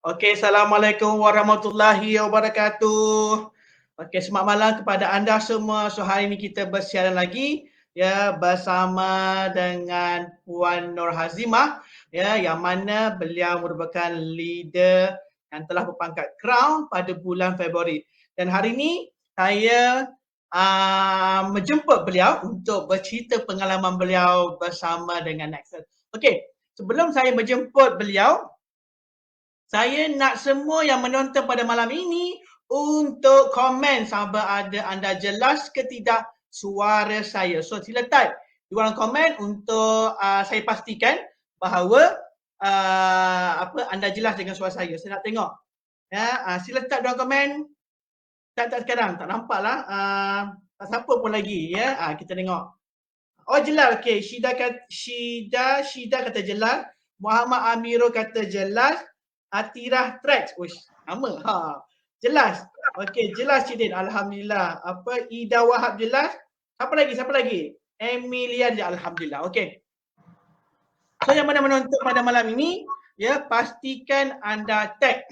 Okey, Assalamualaikum warahmatullahi wabarakatuh. Okey, selamat malam kepada anda semua. So hari ini kita bersiaran lagi ya bersama dengan Puan Nur Hazimah ya, yang mana beliau merupakan leader yang telah berpangkat Crown pada bulan Februari. Dan hari ini saya menjemput beliau untuk bercerita pengalaman beliau bersama dengan Nexus. Okey, sebelum saya menjemput beliau, saya nak semua yang menonton pada malam ini untuk komen sama ada anda jelas ke tidak suara saya. So sila type di ruang komen untuk saya pastikan bahawa anda jelas dengan suara saya. Saya nak tengok. Ya, sila type dalam komen. Tak sekarang, tak nampak lah. Tak siapa pun lagi ya. Kita tengok. Oh jelas, okey. Syida kata jelas. Muhammad Amirul kata jelas. Atirah Tracks. Uish, nama. Jelas. Okey, jelas Cik Din. Alhamdulillah. Ida Wahab jelas. Siapa lagi? Emilia jelas. Alhamdulillah. Okey. So yang mana menonton pada malam ini, ya, pastikan anda tag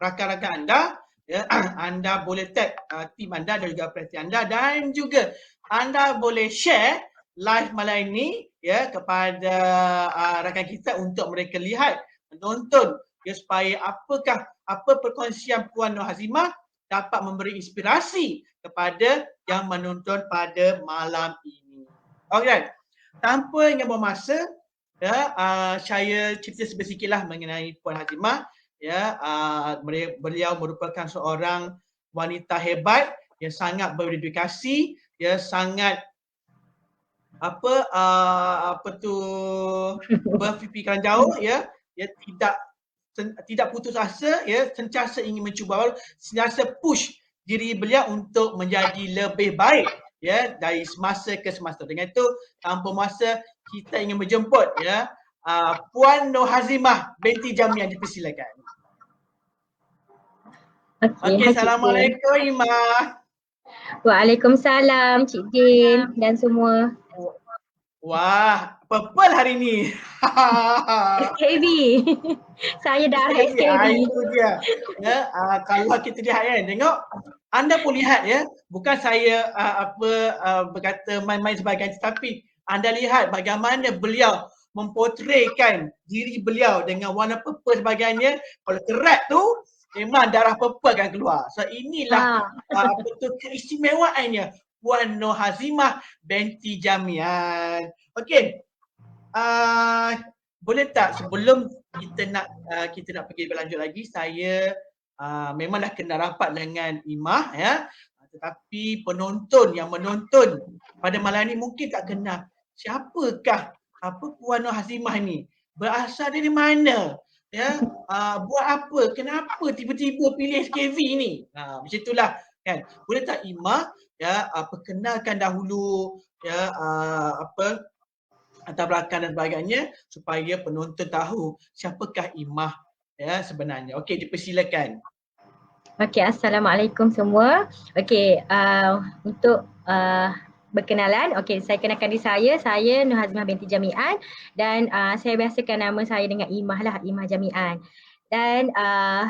rakan-rakan anda. Ya, anda boleh tag tim anda dan juga prestasi anda, dan juga anda boleh share live malam ini ya kepada rakan kita untuk mereka lihat, menonton ya, supaya apa perkongsian Puan Nur Hazimah dapat memberi inspirasi kepada yang menonton pada malam ini. Alright. Tanpa yang buang masa, ya, saya cerita sedikitlah mengenai Puan Hazimah. Ya, beliau merupakan seorang wanita hebat yang sangat berdedikasi, ya, sangat berfikiran jauh, ya, tidak putus asa, ya, sentiasa ingin mencuba, sentiasa push diri beliau untuk menjadi lebih baik ya dari semasa ke semasa. Dengan itu, tanpa masa, kita ingin menjemput ya Puan Nur Hazimah binti Jamiah, dipersilakan. Okey, Assalamualaikum Imah. Waalaikumsalam Cik Din dan semua. Wah, purple hari ni. SKB. Saya darah SKB. Itu dia. Ya, kalau kita lihat kan, tengok anda pun lihat ya, bukan saya berkata main-main sebagainya, tapi anda lihat bagaimana beliau memportraykan diri beliau dengan warna purple sebagainya. Kalau kerat tu memang darah purple akan keluar. So inilah keistimewaannya Puan Nur Hazimah binti Jamiah. Okey. Boleh tak sebelum kita nak pergi berlanjut lagi, saya memang dah kenal rapat dengan Imah ya. Tetapi penonton yang menonton pada malam ni mungkin tak kenal siapakah Puan Nur Hazimah ni. Berasal dari mana? Ya, buat apa? Kenapa tiba-tiba pilih SKV ni? Macam itulah kan. Boleh tak Imah ya perkenalkan dahulu ya latar belakang dan sebagainya supaya penonton tahu siapakah Imah ya sebenarnya. Okey, dipersilakan. Okey, Assalamualaikum semua. Okey, untuk berkenalan, okey, saya kenalkan diri saya Nur Hazimah binti Jamian, dan saya biasakan nama saya dengan Imah lah, Imah Jamian. Dan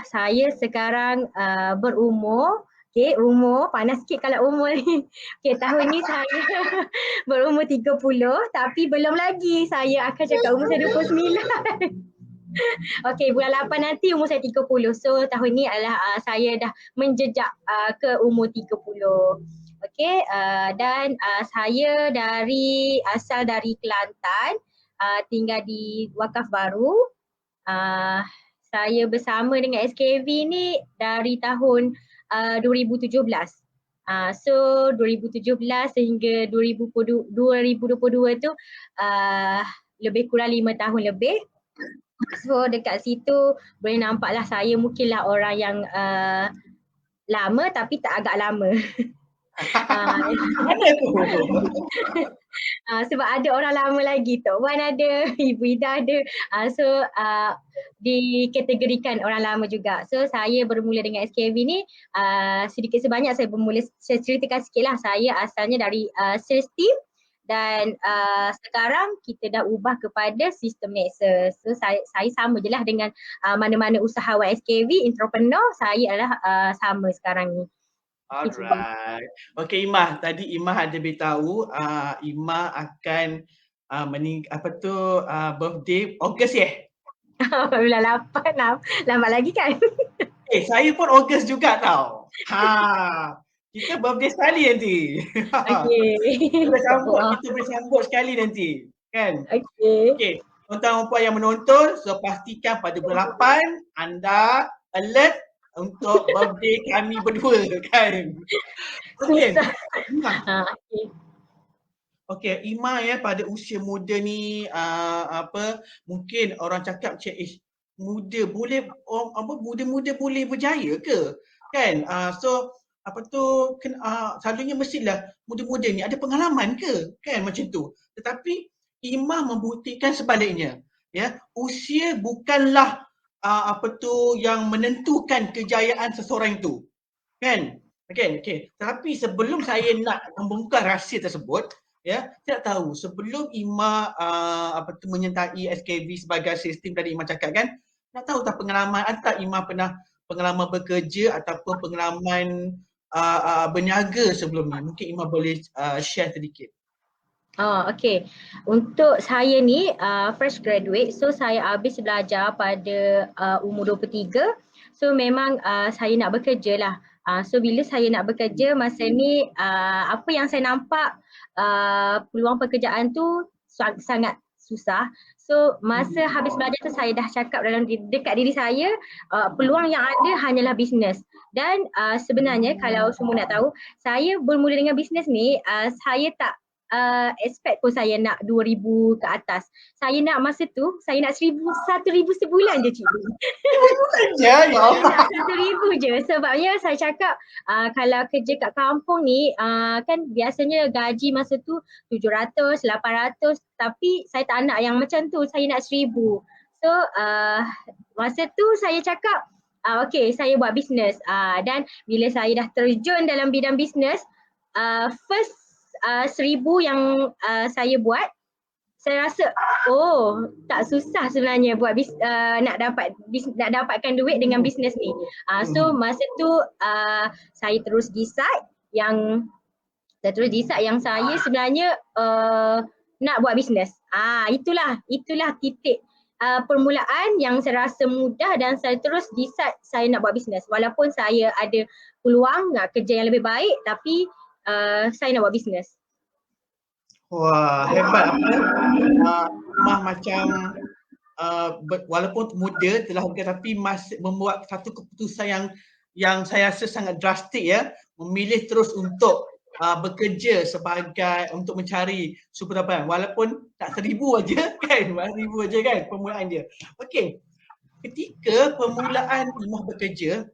saya sekarang berumur, okey, umur panas sikit kalau umur ni. Okey, tahun ni saya berumur 30, tapi belum lagi saya akan cakap umur saya 29. Okey, bulan 8 nanti umur saya 30. So tahun ni adalah saya dah menjejak ke umur 30. Okey, dan saya asal dari Kelantan, tinggal di Wakaf Baru. Saya bersama dengan SKV ni dari tahun 2017. So 2017 sehingga 2022 tu lebih kurang 5 tahun lebih. So dekat situ boleh nampaklah saya mungkinlah orang yang lama tapi tak agak lama. Mana tu? Sebab ada orang lama lagi, Tok Wan ada, Ibu Ida ada. So dikategorikan orang lama juga. So saya bermula dengan SKV ni sedikit sebanyak saya ceritakan sikit lah. Saya asalnya dari sales team dan sekarang kita dah ubah kepada sistem Nexus. So saya sama je lah dengan mana-mana usahawan SKV, entrepreneur, saya adalah sama sekarang ni. Alright. Okay Imah, tadi Imah ada beritahu Imah akan birthday Ogos Bulan 8, lambat lagi kan? saya pun Ogos juga tau. Kita birthday sekali nanti. Okay. Kita boleh sambut sekali nanti. Kan? Okay. Okay. Tuan-tuan dan puan yang menonton, so pastikan pada bulan 8 anda alert untuk birthday kami berdua kan. Okay. Okay, Ima pada usia muda ni mungkin orang cakap macam muda boleh muda-muda boleh berjaya ke? Kan? Selalunya mestilah muda-muda ni ada pengalaman ke? Kan macam tu. Tetapi Ima membuktikan sebaliknya. Ya, usia bukanlah yang menentukan kejayaan seseorang itu. Kan? Okay. Tapi sebelum saya nak membongkar rahsia tersebut, ya, saya tahu sebelum Ima menyertai SKV sebagai sistem tadi Ima cakap kan, nak tahu tak pengalaman atau Ima pernah pengalaman bekerja ataupun pengalaman berniaga sebelum ni? Mungkin Ima boleh share sedikit. Okay. Untuk saya ni fresh graduate, so saya habis belajar pada umur 23. So memang saya nak bekerja lah. So bila saya nak bekerja masa ni apa yang saya nampak peluang pekerjaan tu sangat susah. So masa habis belajar tu saya dah cakap dekat diri saya peluang yang ada hanyalah bisnes. Dan sebenarnya kalau semua nak tahu, saya bermula dengan bisnes ni saya tak expect pun saya nak 2,000 ke atas. Saya nak masa tu, saya nak 1,000 sebulan je cikgu. Ya Allah. 1,000 je. Sebabnya saya cakap kalau kerja kat kampung ni kan biasanya gaji masa tu 700, 800, tapi saya tak nak yang macam tu, saya nak 1,000. So masa tu saya cakap okay, saya buat bisnes. Dan bila saya dah terjun dalam bidang bisnes, first 1,000 yang saya buat, saya rasa tak susah sebenarnya buat nak dapatkan duit dengan bisnes ni. So masa tu saya terus decide yang saya sebenarnya nak buat bisnes. Itulah titik permulaan yang saya rasa mudah dan saya terus decide saya nak buat bisnes. Walaupun saya ada peluang nak kerja yang lebih baik, tapi saya nak buat bisnes. Wah, hebat macam walaupun muda telah tapi masih membuat satu keputusan yang saya rasa sangat drastik ya, memilih terus untuk bekerja untuk mencari super dapat walaupun tak 1,000 aja kan, 1,000 aja kan permulaan dia. Okey. Ketika permulaan Imah bekerja,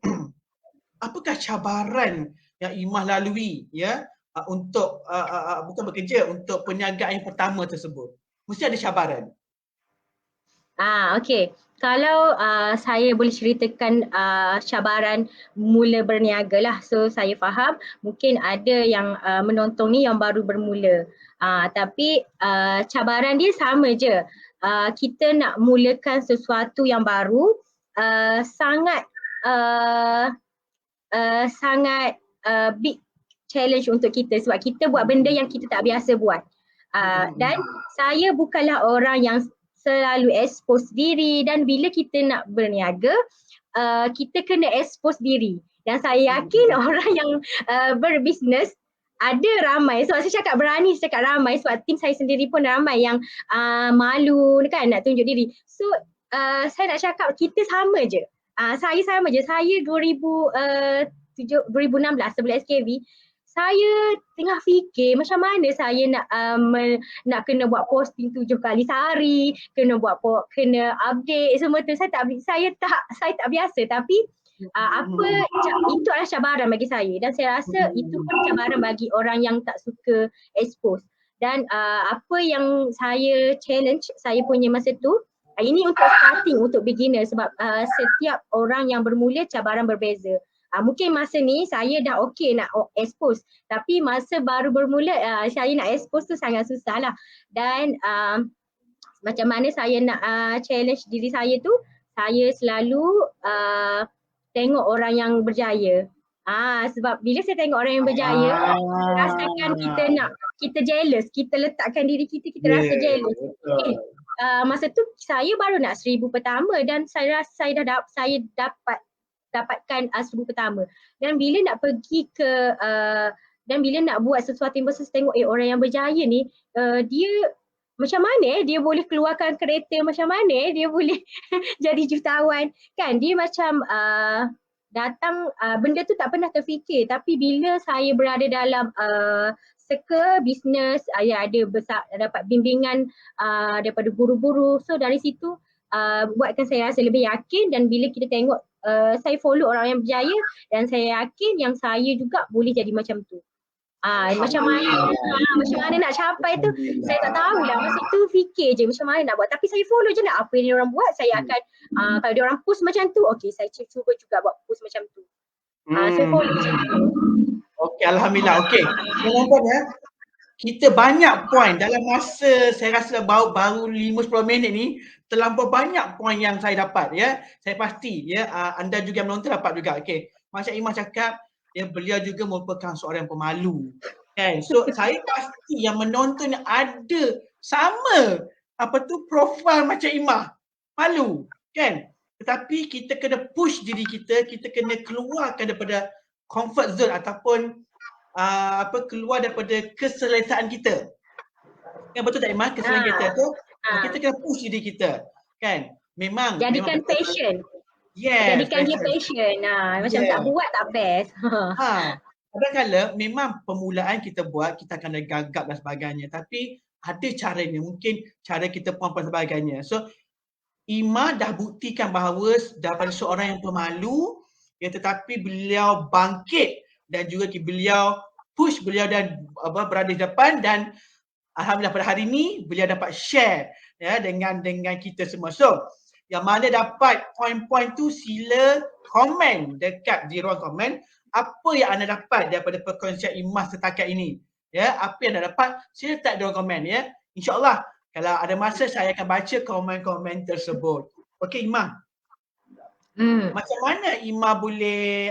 apakah cabaran yang Imah lalui ya untuk bukan bekerja, untuk perniagaan yang pertama tersebut? Mesti ada cabaran. Okay. Kalau saya boleh ceritakan cabaran mula berniaga lah. So saya faham mungkin ada yang menonton ni yang baru bermula. Tapi cabaran dia sama je. Kita nak mulakan sesuatu yang baru sangat big challenge untuk kita sebab kita buat benda yang kita tak biasa buat. Dan saya bukanlah orang yang selalu expose diri, dan bila kita nak berniaga kita kena expose diri, dan saya yakin orang yang berbisnes ada ramai, so saya cakap berani cakap ramai sebab tim saya sendiri pun ramai yang malu kan nak tunjuk diri. So saya nak cakap kita sama je. Saya sama je. Saya 2016 sebelum SKV, saya tengah fikir macam mana saya nak kena buat posting 7 kali sehari, kena update semua tu. Saya tak biasa, tapi itu adalah cabaran bagi saya, dan saya rasa itu pun cabaran bagi orang yang tak suka expose. Dan apa yang saya challenge saya punya masa tu, ini untuk starting, untuk beginner, sebab setiap orang yang bermula cabaran berbeza. Mungkin masa ni saya dah okey nak expose, tapi masa baru bermula saya nak expose tu sangat susah lah. Dan macam mana saya nak challenge diri saya tu, saya selalu tengok orang yang berjaya. Sebab bila saya tengok orang yang berjaya, rasakan kita jealous, kita letakkan diri kita rasa jealous. Masa tu saya baru nak 1000 pertama dan saya rasa saya dapatkan 1000 pertama. Dan bila nak pergi ke dan bila nak buat sesuatu yang besar, tengok orang yang berjaya ni, dia macam mana dia boleh keluarkan kereta, macam mana dia boleh jadi jutawan kan. Dia macam datang, benda tu tak pernah terfikir, tapi bila saya berada dalam circle bisnes, ada dapat bimbingan daripada guru-guru, so dari situ buatkan saya rasa lebih yakin. Dan bila kita tengok saya follow orang yang berjaya, dan saya yakin yang saya juga boleh jadi macam tu. Macam mana nak capai tu saya tak tahulah. Masa tu fikir je macam mana nak buat, tapi saya follow je lah apa yang orang buat. Saya akan kalau dia orang post macam tu, okey saya cuba juga buat post macam tu. Saya follow je. Okey, alhamdulillah. Okey, nampak ya, kita banyak poin dalam masa saya rasa baru 5-10 minit ni, terlampau banyak poin yang saya dapat ya. Saya pasti ya anda juga menonton dapat juga. Okey, macam Imah cakap, beliau juga merupakan seorang yang pemalu. Kan? So saya pasti yang menonton ada sama profil macam Imah. Malu, kan? Tetapi kita kena push diri kita kena keluarkan daripada comfort zone ataupun keluar daripada keselesaan kita. Kan betul tak Imah? Keselesaan kita tu kita kena push diri kita. Kan? Memang jadikan passion. Yes, jadikan dia passion. Macam tak buat tak best. Kadang-kadang memang permulaan kita buat, kita akan ada gagap dan sebagainya. Tapi ada caranya, mungkin cara kita puan-puan sebagainya. So, Imah dah buktikan bahawa daripada seorang yang pemalu, tetapi beliau bangkit dan juga beliau push, beliau dan berada di depan, dan alhamdulillah pada hari ini beliau dapat share dengan kita semua. So, yang mana dapat poin-poin tu sila komen dekat di ruang komen apa yang anda dapat daripada perkongsian Imah setakat ini. Apa yang anda dapat sila letak di ruang komen ya. InsyaAllah kalau ada masa saya akan baca komen-komen tersebut. Okey Imah. Macam mana Imah boleh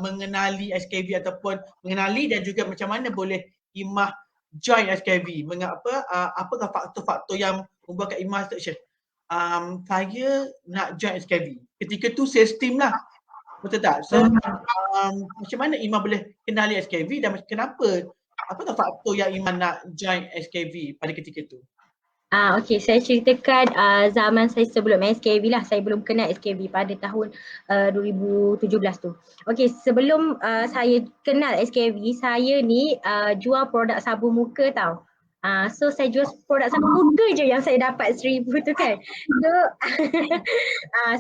mengenali SKV ataupun mengenali dan juga macam mana boleh Imah join SKV? Mengapa apakah faktor-faktor yang membuatkan Imah saya nak join SKV. Ketika tu saya steam lah. Betul tak? So macam mana Imah boleh kenali SKV dan kenapa? Apakah faktor yang Imah nak join SKV pada ketika tu? Okey, saya ceritakan zaman saya sebelum SKV lah. Saya belum kenal SKV pada tahun 2017 tu. Okey, sebelum saya kenal SKV, saya ni jual produk sabun muka tau. So saya jual produk sabun muka je yang saya dapat 1000 tu kan.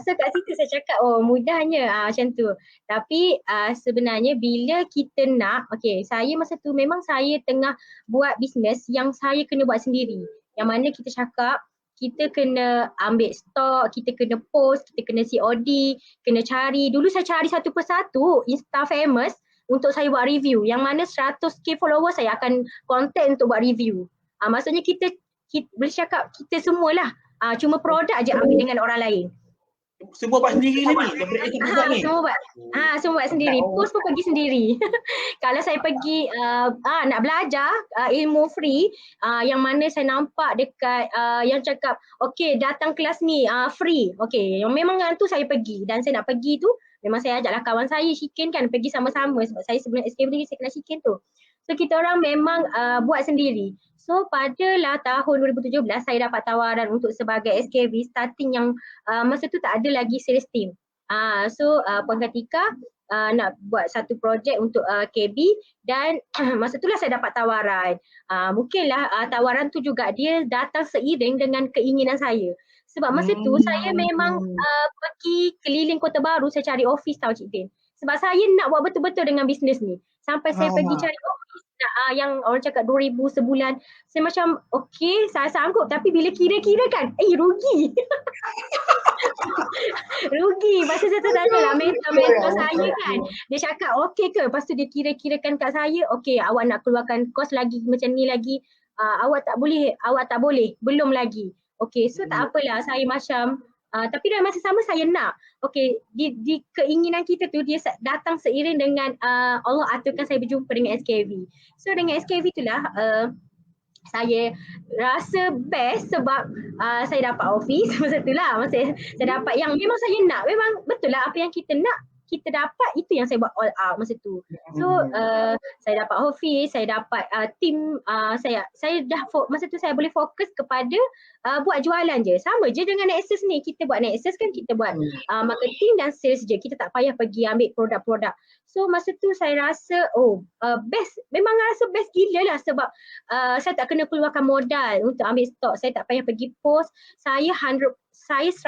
So kat situ saya cakap mudahnya macam tu. Tapi sebenarnya bila kita nak, saya masa tu memang saya tengah buat bisnes yang saya kena buat sendiri. Yang mana kita cakap kita kena ambil stok, kita kena post, kita kena COD, kena cari. Dulu saya cari satu persatu Insta famous untuk saya buat review. Yang mana 100k followers saya akan contact untuk buat review. Maksudnya kita boleh cakap kita semualah cuma produk je ambil dengan orang lain. Semua buat sendiri lah ni daripada A sampai Z ni. Semua buat sendiri. Post pun pergi sendiri. Kalau saya pergi nak belajar ilmu free yang mana saya nampak dekat yang cakap datang kelas ni free. Yang memang tu saya pergi, dan saya nak pergi tu memang saya ajaklah kawan saya Shikin kan pergi sama-sama sebab saya sebelum SKV ni saya kenal Shikin tu. So kita orang memang buat sendiri. So padalah tahun 2017 saya dapat tawaran untuk sebagai SKV starting yang masa tu tak ada lagi sales team. So Puan Katika nak buat satu projek untuk KB, dan masa itulah saya dapat tawaran. Mungkinlah tawaran tu juga dia datang seiring dengan keinginan saya. Sebab masa tu saya memang pergi keliling Kota Baru, saya cari office tau Cik Din. sebab saya nak buat betul-betul dengan bisnes ni. Sampai saya pergi Ah. cari office yang orang cakap 2,000 sebulan. Saya macam okey, saya sanggup, tapi bila kira-kira kan, rugi. Rugi. Lepas tu saya tertanyalah mentor-mentor saya kan. Dia cakap okey ke? Lepas tu dia kira-kirakan kat saya, okey awak nak keluarkan kos lagi macam ni lagi. Awak tak boleh, belum lagi. Okey, so tak apalah, saya macam tapi dalam masa sama saya nak. Okey, di keinginan kita tu dia datang seiring dengan Allah aturkan saya berjumpa dengan SKV. So dengan SKV itulah saya rasa best sebab saya dapat office masa tu lah. Saya dapat yang memang saya nak. Memang betul lah apa yang kita nak kita dapat, itu yang saya buat all out masa tu. So saya dapat office, saya dapat team, saya dah masa tu saya boleh fokus kepada buat jualan je. Sama je dengan Nexus ni. Kita buat Nexus kan, kita buat marketing dan sales je. Kita tak payah pergi ambil produk-produk. So masa tu saya rasa best, memang rasa best gila lah sebab saya tak kena keluarkan modal untuk ambil stok. Saya tak payah pergi post. Saya 100%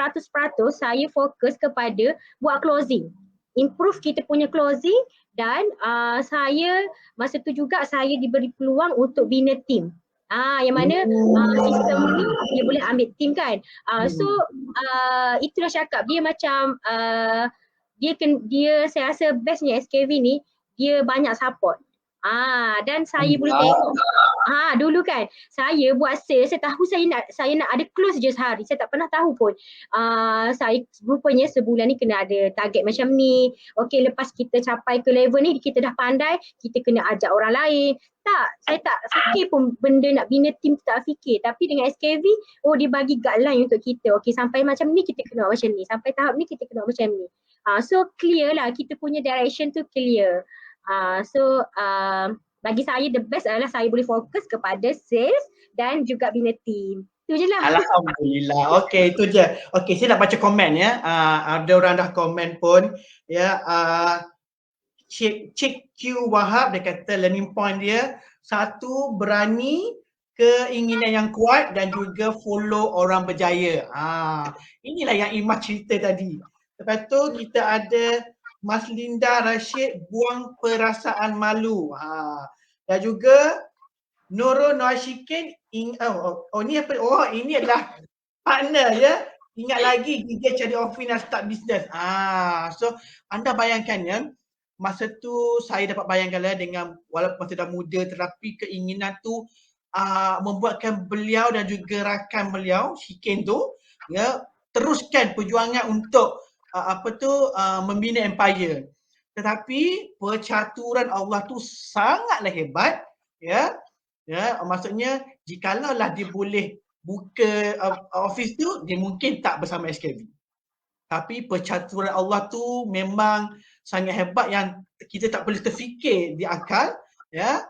saya fokus kepada buat closing. Improve kita punya closing dan saya masa tu juga saya diberi peluang untuk bina team. Yang mana sistem ni dia boleh ambil team kan. So itulah cakap dia macam dia saya rasa bestnya SKV ni dia banyak support. Dan saya boleh tengok dulu kan saya buat sales, saya tahu saya nak ada close je sehari. Saya tak pernah tahu pun saya rupanya sebulan ni kena ada target macam ni. Okey, lepas kita capai ke level ni kita dah pandai, kita kena ajak orang lain. Saya tak fikir pun benda nak bina team, tak fikir. Tapi dengan SKV dia bagi guideline untuk kita. Okey, sampai macam ni kita kena buat macam ni, sampai tahap ni kita kena buat macam ni. So clear lah, kita punya direction tu clear. So bagi saya the best adalah saya boleh fokus kepada sales dan juga bina team. Itu je lah. Alhamdulillah. Okey, itu je. Okey, saya nak baca komen ya. Ada orang dah komen pun ya. Cik Q Wahab dia kata learning point dia, satu, berani, keinginan yang kuat dan juga follow orang berjaya. Inilah yang Imah cerita tadi. Lepas tu kita ada Mas Linda Rashid, buang perasaan malu. Dan juga Nurul Noashikin, ini apa? Ini adalah partner ya. Ingat lagi gigit cari office dan start business. So anda bayangkan ya, masa tu saya dapat bayangkan lah dengan walaupun masa dah muda tetapi keinginan tu membuatkan beliau dan juga rakan beliau Shikin tu ya teruskan perjuangan untuk membina empire. Tetapi percaturan Allah tu sangatlah hebat ya. Maksudnya jikalau dia boleh buka office tu, dia mungkin tak bersama SKV. Tapi percaturan Allah tu memang sangat hebat yang kita tak boleh terfikir di akal ya.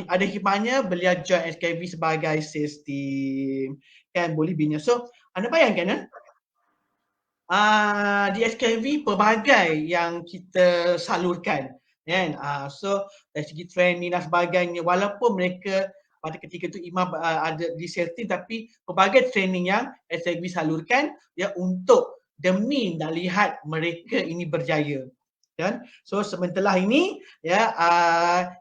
Ada hikmahnya beliau join SKV sebagai sales team kan, boleh bina. So anda bayangkan di SKV pelbagai yang kita salurkan kan. So dari segi training dan sebagainya, walaupun mereka pada ketika itu Imam ada di sales team, tapi pelbagai training yang SKV salurkan ya untuk demi nak lihat mereka ini berjaya kan. So sementara ini ya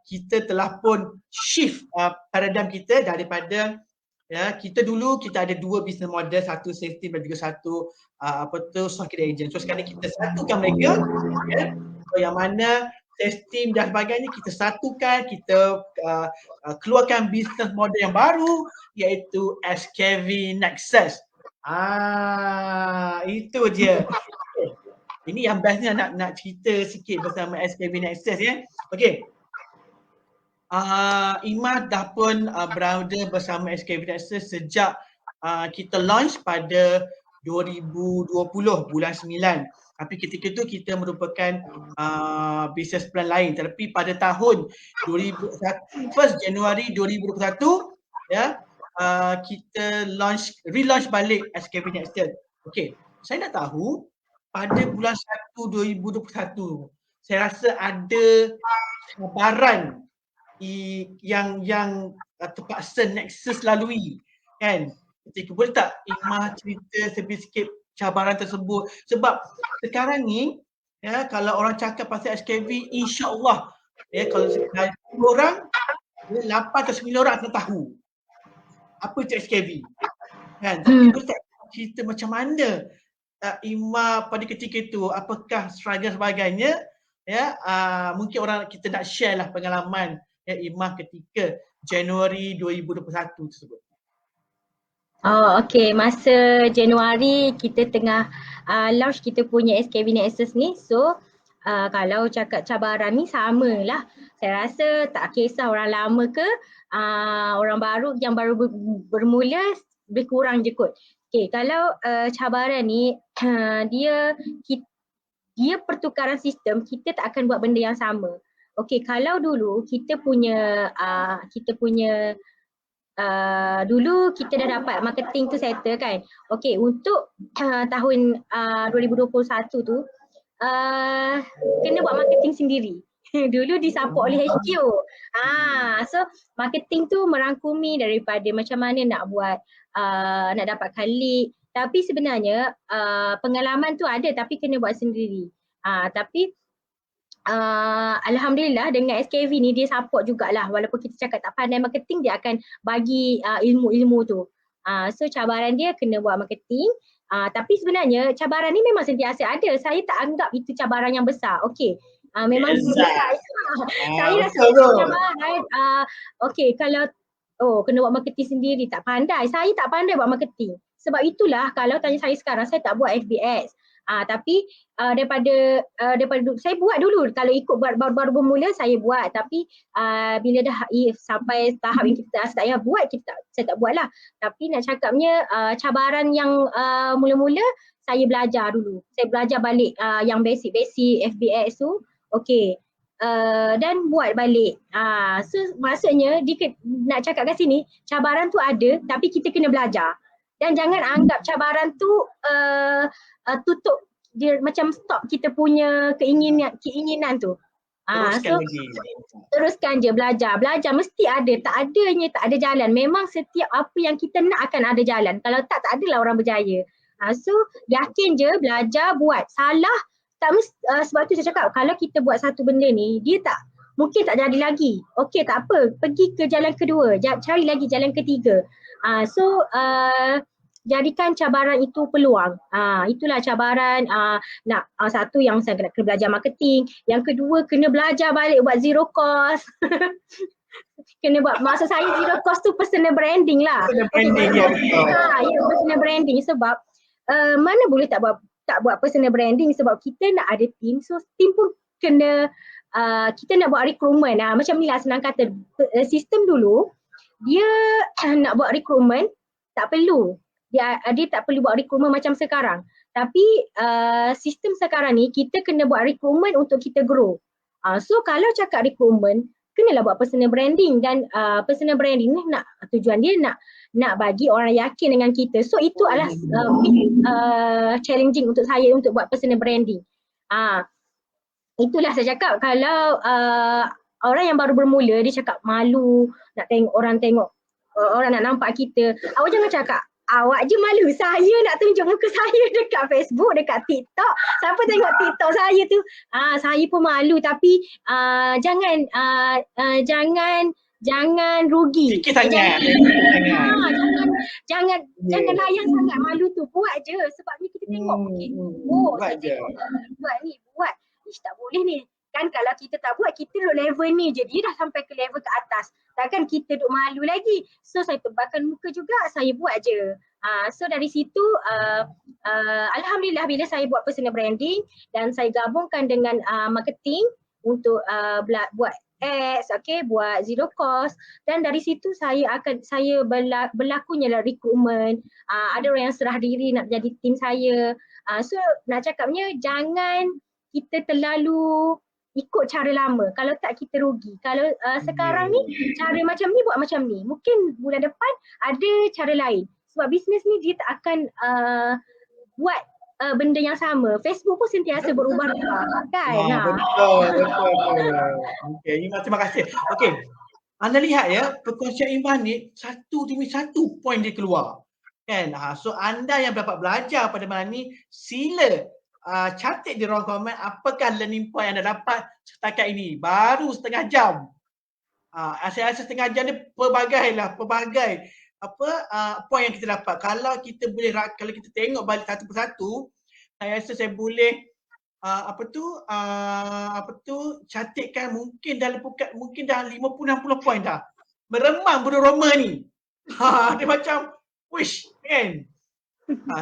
kita telah pun shift paradigm kita daripada ya kita dulu kita ada dua business model, satu sales team dan juga satu stock agent. So sekarang kita satukan mereka ya. So yang mana sales team dan sebagainya kita satukan, kita keluarkan business model yang baru iaitu SKV Nexus. Itu dia. Ini yang bestnya nak cerita sikit bersama SKV Nexus ya. Okey. Imah dah pun berada bersama SKV Nexus sejak kita launch pada 2020 bulan 9. Tapi ketika itu kita merupakan business plan lain. Tapi pada tahun 1 Januari 2021 ya kita relaunch balik SKV Nexus. Okey, saya nak tahu pada bulan 1 2021 saya rasa ada cabaran yang terpaksa Nexus lalui kan. Ketika boleh tak Imah cerita sikit cabaran tersebut, sebab sekarang ni Ya, kalau orang cakap pasal SKV, insya-Allah ya kalau dari 10 orang, 8 atau 9 orang akan tahu apa itu SKV. Kan? Tapi Ustaz cerita macam mana Ima pada ketika itu, apakah struggle sebagainya, ya, mungkin orang kita nak share lah pengalaman ya Ima ketika Januari 2021 tersebut. Oh, okey. Masa Januari kita tengah launch kita punya SKV Nexus ni. So, kalau cakap cabaran ni samalah. Saya rasa tak kisah orang lama ke orang baru yang baru bermula lebih kurang je kot. Okey, kalau cabaran ni dia pertukaran sistem, kita tak akan buat benda yang sama. Okey, kalau dulu kita punya dulu kita dah dapat marketing tu settle kan. Okey, untuk tahun 2021 tu kena buat marketing sendiri. Dulu disupport oleh HQ. So marketing tu merangkumi daripada macam mana nak buat nak dapatkan lead. Tapi sebenarnya pengalaman tu ada tapi kena buat sendiri. Tapi Alhamdulillah dengan SKV ni dia support jugalah, walaupun kita cakap tak pandai marketing, dia akan bagi ilmu-ilmu tu. So cabaran dia kena buat marketing, tapi sebenarnya cabaran ni memang sentiasa ada. Saya tak anggap itu cabaran yang besar. Okey, memang besar. Saya rasa cabaran. Okey, kalau kena buat marketing sendiri, tak pandai. Saya tak pandai buat marketing. Sebab itulah kalau tanya saya sekarang, saya tak buat FB Ads. Tapi daripada saya buat dulu, kalau ikut baru bermula saya buat, tapi bila dah sampai tahap yang kita tak payah buat, saya tak buat lah. Tapi nak cakapnya cabaran yang mula-mula saya belajar dulu. Saya belajar balik yang basic-basic FB Ads tu. Okey. Dan buat balik. So maksudnya nak cakap kat sini, cabaran tu ada tapi kita kena belajar. Dan jangan anggap cabaran tu tutup dia, macam stop kita punya keinginan tu. Teruskan je belajar. Belajar mesti ada, tak ada jalan. Memang setiap apa yang kita nak akan ada jalan. Kalau tak adalah orang berjaya. So yakin je, belajar, buat. Salah tak sebab tu saya cakap kalau kita buat satu benda ni, dia mungkin tak jadi lagi. Okey, tak apa. Pergi ke jalan kedua, cari lagi jalan ketiga. So jadikan cabaran itu peluang. Itulah cabaran. Satu yang saya kena belajar marketing. Yang kedua kena belajar balik buat zero cost. Kena buat, maksud saya zero cost tu personal branding lah. Personal branding sebab mana boleh tak buat personal branding sebab kita nak ada team. So team pun kena kita nak buat recruitment. Macam ni lah senang kata. Sistem dulu dia nak buat recruitment tak perlu. Dia tak perlu buat recruitment macam sekarang. Tapi sistem sekarang ni kita kena buat recruitment untuk kita grow. So kalau cakap recruitment, kenalah buat personal branding. Dan personal branding ni tujuan dia nak bagi orang yakin dengan kita. So itu adalah challenging untuk saya untuk buat personal branding. Itulah saya cakap, kalau orang yang baru bermula dia cakap malu nak tengok orang nak nampak kita. Awak jangan cakap awak je malu, saya nak tunjuk muka saya dekat Facebook, dekat TikTok. Siapa tengok TikTok saya tu, saya pun malu. Tapi jangan rugi. Sikit sangat. Jangan layan sangat malu tu. Buat je. Sebab ni kita tengok. Buat je. Buat. Ish, tak boleh ni. Kan kalau kita tak buat, kita duduk level ni je. Dia dah sampai ke level ke atas. Takkan kita duduk malu lagi. So saya tebalkan muka juga, saya buat je. So dari situ Alhamdulillah bila saya buat personal branding dan saya gabungkan dengan marketing untuk buat ads, buat zero cost, dan dari situ saya berlakunya lah recruitment. Ada orang yang serah diri nak jadi tim saya. So nak cakapnya jangan kita terlalu ikut cara lama. Kalau tak kita rugi. Kalau sekarang ni cara macam ni buat macam ni. Mungkin bulan depan ada cara lain. Sebab bisnes ni dia tak akan buat benda yang sama. Facebook pun sentiasa berubah-ubah kan. Betul. Okey, terima kasih. Okey. Anda lihat ya, perkongsian Iman ni satu demi satu poin dia keluar. Kan? So anda yang dapat belajar pada malam ni, sila cantik di ruang komen apakah learning point yang anda dapat setakat ini. Baru setengah jam. Saya rasa setengah jam ni pelbagai point yang kita dapat. Kalau kita boleh, kalau kita tengok balik satu persatu, saya rasa saya boleh cantikkan mungkin dah 50-60 point dah. Meremang budak Roma ni. Dia macam wish kan.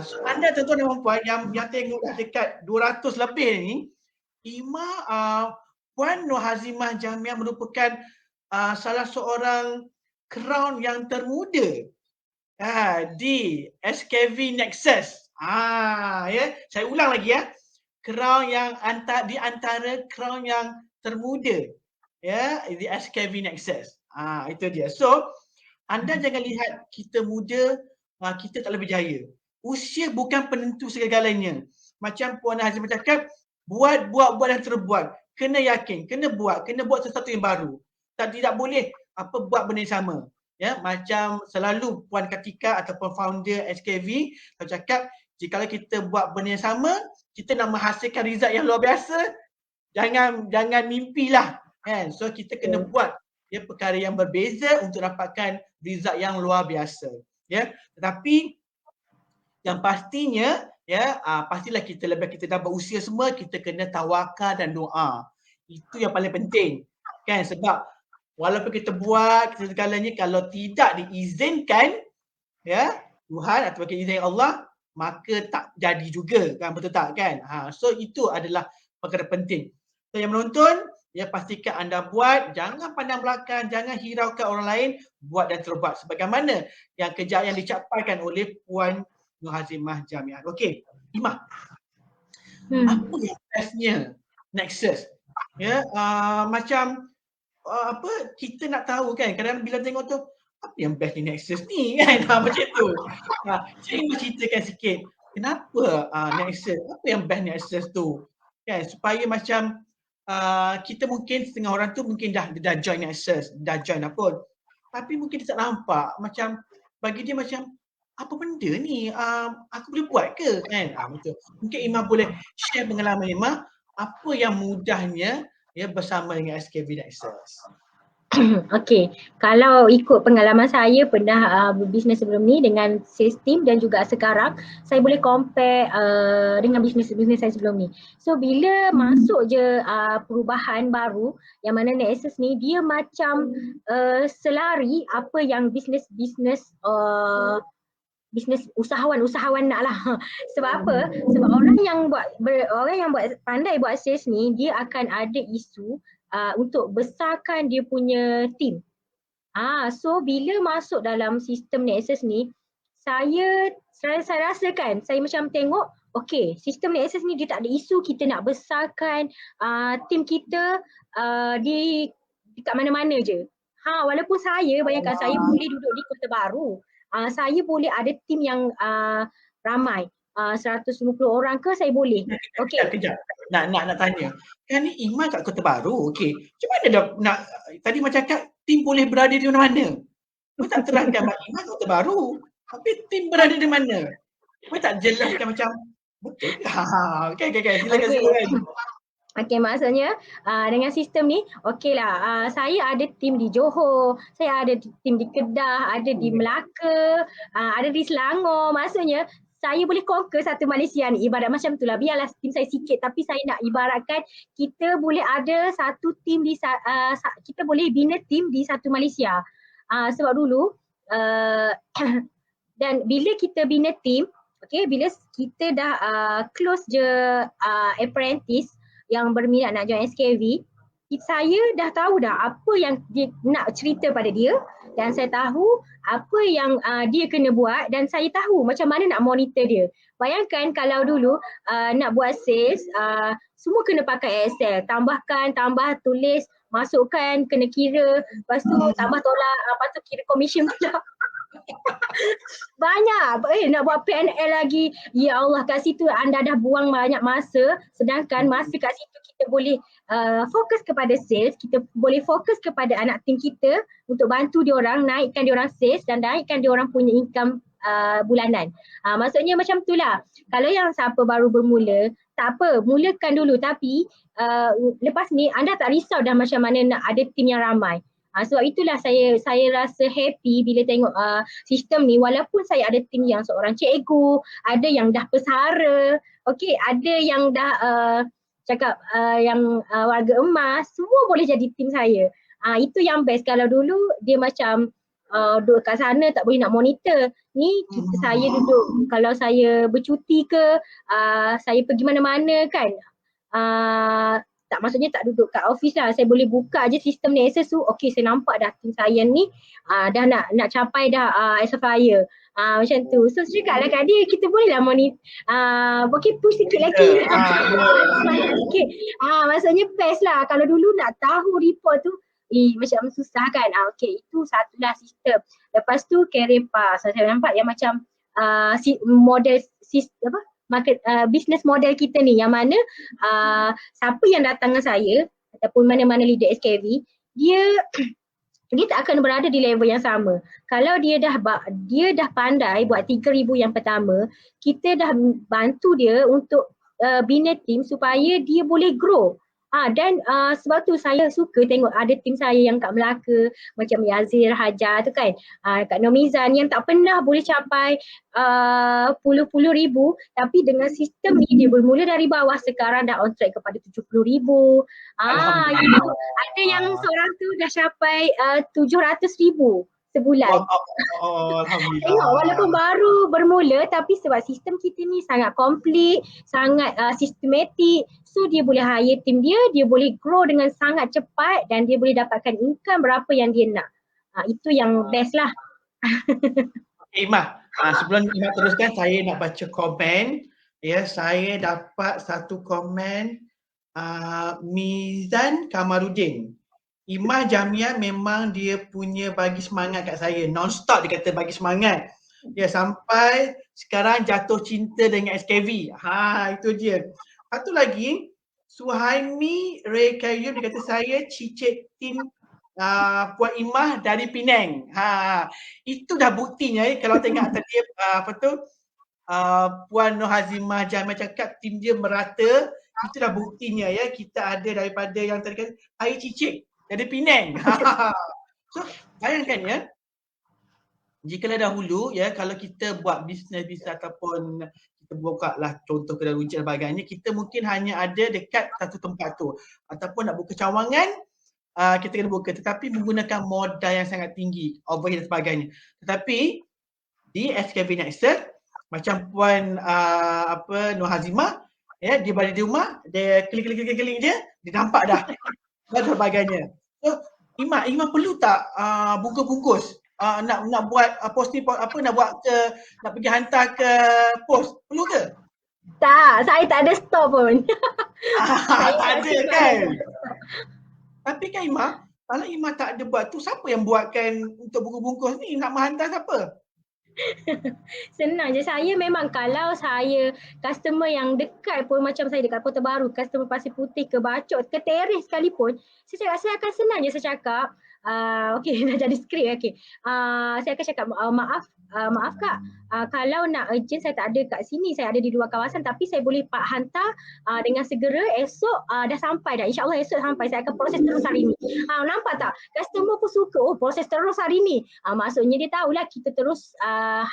So anda tuan-tuan dan puan yang tengok dah dekat 200 lebih ni, Puan Nur Hazimah Jamiah merupakan salah seorang crown yang termuda di SKV Nexus. Saya ulang lagi ya. Crown yang di antara crown yang termuda di SKV Nexus. Itu dia. So anda jangan lihat kita muda, kita tak lebih berjaya. Usia bukan penentu segala-galanya. Macam Puan Hazimah cakap, buat dan terbuat. Kena yakin, kena buat sesuatu yang baru. Tidak boleh buat benda yang sama. Ya, macam selalu Puan Katika ataupun founder SKV cakap, jika kita buat benda yang sama, kita nak menghasilkan result yang luar biasa, jangan mimpilah kan. So kita kena buat perkara yang berbeza untuk dapatkan result yang luar biasa. Ya, tetapi yang pastinya pastilah kita dah berusia semua, kita kena tawakal dan doa. Itu yang paling penting kan, sebab walaupun kita buat segalanya, kalau tidak diizinkan Tuhan atau izin Allah, maka tak jadi juga kan, betul tak kan. So itu adalah perkara penting. So yang menonton, pastikan anda buat, jangan pandang belakang, jangan hiraukan orang lain, buat dan terbuat sebagaimana yang kejayaan dicapaikan oleh Puan Nur Hazimah Jamiah. Okey, Imah. Apa yang bestnya Nexus? Macam kita nak tahu kan, kadang bila tengok tu, apa yang best di Nexus ni kan, macam tu. Saya nak ceritakan sikit, kenapa Nexus, apa yang best Nexus tu kan, supaya macam kita mungkin setengah orang tu mungkin dah join Nexus, dah join dah pun, tapi mungkin dia tak nampak, macam bagi dia macam apa benda ni, aku boleh buat ke kan. Betul. Mungkin Imah boleh share pengalaman Imah, apa yang mudahnya bersama dengan SKV Nexus. Okey, kalau ikut pengalaman saya pernah berbisnes sebelum ni dengan sales team dan juga sekarang, saya boleh compare dengan bisnes saya sebelum ni. So bila masuk je perubahan baru yang mana Nexus ni, dia macam selari apa yang bisnes usahawan nak lah. Sebab apa? Sebab orang yang buat pandai buat sales ni, dia akan ada isu untuk besarkan dia punya team. So bila masuk dalam sistem Nexus ni, saya rasakan, saya macam tengok, okey, sistem Nexus ni dia tak ada isu kita nak besarkan team kita di kat mana-mana je. Walaupun saya, bayangkan saya boleh duduk di Kota Baru, saya boleh ada tim yang ramai, 150 orang ke saya boleh. Okey. Kejap. Nak tanya. Kan ni Imah kat Kota Baru. Okey. Macam mana nak tadi macam cakap tim boleh berada di mana-mana. Kau tak terangkan Imah kat Kota Baru. Tapi tim berada di mana? Kau tak jelaskan macam betul ke? Silakan. Okey, maksudnya dengan sistem ni, okeylah, saya ada tim di Johor, saya ada tim di Kedah, ada di Melaka, ada di Selangor. Maksudnya saya boleh conquer satu Malaysia ni, ibarat macam itulah. Biarlah tim saya sikit, tapi saya nak ibaratkan kita boleh ada satu tim kita boleh bina tim di satu Malaysia. Sebab dulu dan bila kita bina tim, bila kita dah close je apprentice yang berminat nak join SKV, saya dah tahu dah apa yang dia nak cerita pada dia, dan saya tahu apa yang dia kena buat, dan saya tahu macam mana nak monitor dia. Bayangkan kalau dulu nak buat sales, semua kena pakai Excel, tambah tulis, masukkan, kena kira, lepas tu tambah tolak, lepas tu kira commission pula. Banyak nak buat PNL lagi. Ya Allah, kat situ anda dah buang banyak masa, sedangkan masa kat situ kita boleh fokus kepada sales, kita boleh fokus kepada anak tim kita untuk bantu diorang, naikkan diorang sales dan naikkan diorang punya income bulanan. Maksudnya macam itulah. Kalau yang siapa baru bermula, tak apa, mulakan dulu tapi lepas ni anda tak risau dah macam mana nak ada tim yang ramai. Sebab itulah saya rasa happy bila tengok sistem ni, walaupun saya ada tim yang seorang cikgu, ada yang dah pesara, okey, ada yang dah warga emas, semua boleh jadi tim saya. Itu yang best. Kalau dulu dia macam duduk kat sana tak boleh nak monitor. Ni saya duduk, kalau saya bercuti ke, saya pergi mana-mana kan, tak, maksudnya tak duduk kat office lah, saya boleh buka je sistem ni access tu, okey saya nampak dah tim saya ni dah nak capai dah as a flyer. Macam tu. So saya cakap lah kat dia, kita boleh lah monitor, okey push sikit lagi. Sikit. Maksudnya best lah. Kalau dulu nak tahu report tu macam susah kan. Okey, itu satulah sistem. Lepas tu career path. Saya nampak yang macam model sistem apa? Market business model kita ni, yang mana siapa yang datang dengan saya ataupun mana-mana leader SKV, dia tak akan berada di level yang sama. Kalau dia dah pandai buat 3,000 yang pertama, kita dah bantu dia untuk bina tim supaya dia boleh grow. Dan sebab tu saya suka tengok ada tim saya yang kat Melaka, macam Yazir Hajar tu kan, Kak Nomizan yang tak pernah boleh capai puluh-puluh ribu, tapi dengan sistem ni dia bermula dari bawah, sekarang dah on track kepada 70,000. Ada yang seorang tu dah capai 700,000 sebulan. Alhamdulillah. Tengok, walaupun baru bermula tapi sebab sistem kita ni sangat komplit, sangat sistematik, so dia boleh hire tim dia boleh grow dengan sangat cepat dan dia boleh dapatkan income berapa yang dia nak. Itu yang best lah. Imah, sebelum Imah teruskan, saya nak baca komen. Ya, saya dapat satu komen Mizan Kamarudin. Imah Jamiah memang dia punya bagi semangat kat saya. Non-stop dia kata bagi semangat. Ya, sampai sekarang jatuh cinta dengan SKV. Itu je. Satu lagi, Suhaimi Ray Kayyum dia kata saya cicit tim Puan Imah dari Penang. Itu dah buktinya kalau tengok tadi Puan Nur Hazimah Jamiah cakap tim dia merata. Itu dah buktinya ya, kita ada daripada yang tadi kata saya cicit dari Penang. So bayangkan ya, jikalau dahulu ya, kalau kita buat bisnes ataupun kita buka lah contoh kedai runcit dan sebagainya, kita mungkin hanya ada dekat satu tempat tu, ataupun nak buka cawangan kita kena buka, tetapi menggunakan modal yang sangat tinggi, overhead dan sebagainya. Tetapi di SKV Nexus, macam Puan Nur Hazimah ya, dia berada di rumah, dia klik je, dia nampak dah dan sebagainya. So Imah perlu tak bungkus-bungkus nak buat posting nak buat ke, nak pergi hantar ke pos, perlu ke? Tak, saya tak ada store pun. Tak ada kan? Tapi kan Imah, kalau Imah tak ada buat tu, siapa yang buatkan untuk bungkus-bungkus ni, nak menghantar siapa? Senang je. Saya memang kalau saya customer yang dekat pun, macam saya dekat Kota Baru, customer Pasir Putih ke Bacok ke Teres sekalipun, saya akan senang je saya cakap, okey dah jadi skrip, okey. Saya akan cakap maaf kak, kalau nak urgent saya tak ada kat sini, saya ada di luar kawasan, tapi saya boleh hantar dengan segera, esok dah sampai dah. InsyaAllah esok sampai, saya akan proses terus hari ni. Nampak tak? Customer pun suka, proses terus hari ni. Maksudnya dia tahulah kita terus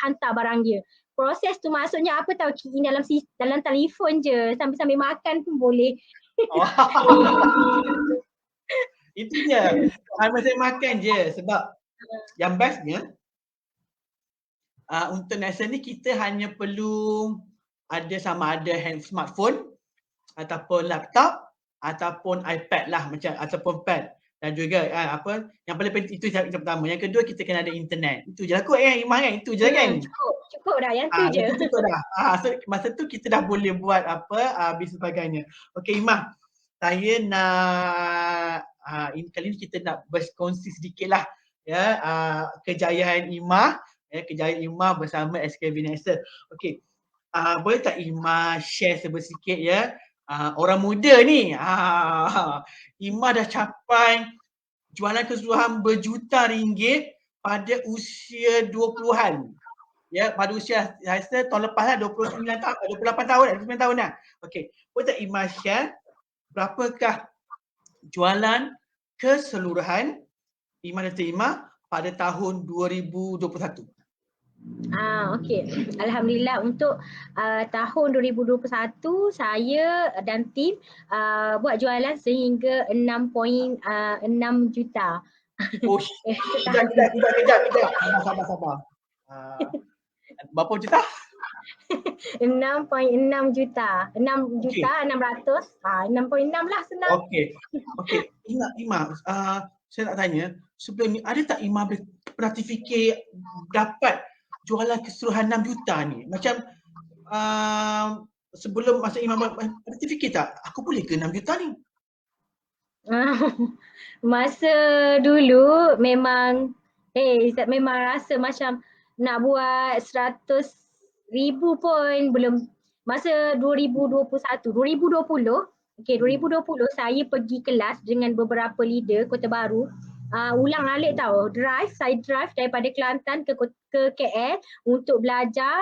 hantar barang dia. Proses tu maksudnya apa tahu, key in dalam telefon je, sambil-sambil makan pun boleh. Itu je. Saya makan je, sebab yang bestnya untuk Nexus ni kita hanya perlu ada sama ada smartphone ataupun laptop ataupun iPad lah, macam ataupun pad, dan juga yang paling penting itu yang pertama. Yang kedua, kita kena ada internet. Itu je lah kot Imah kan, itu je kan. Cukup dah yang tu je. Cukup dah. So masa tu kita dah boleh buat bisnes sebagainya. Okey Imah, saya nak kali ni kita nak berkongsi sedikit lah ya, kejayaan Imah. Kejayaan Imah bersama SKV Nexus. Okey, boleh tak Imah share sedikit ya, orang muda ni, Imah dah capai jualan keseluruhan berjuta ringgit pada usia 20-an. Ya, pada usia saya tahun lepas lah 29 tahun, 28 tahun, 29 tahun lah. Okey. Boleh tak Ima share berapakah jualan keseluruhan Ima dan Ima pada tahun 2021? Okey. Alhamdulillah untuk tahun 2021 saya dan tim buat jualan sehingga 6.6 juta. Oh, kejap. Sabar. Berapa juta? 6.6 juta. 6 Okey. juta 600. 6.6 lah senang. Okey. Ima, saya nak tanya, sebelum ni ada tak Ima pernah terfikir dapat jualan keseluruhan 6 juta ni? Macam sebelum masa Ima ada terfikir tak, aku boleh ke 6 juta ni? Masa dulu memang memang rasa macam nak buat 100,000 pun belum. Masa 2021, 2020, 2020 saya pergi kelas dengan beberapa leader Kota Baru. Ulang alik saya drive daripada Kelantan ke KL untuk belajar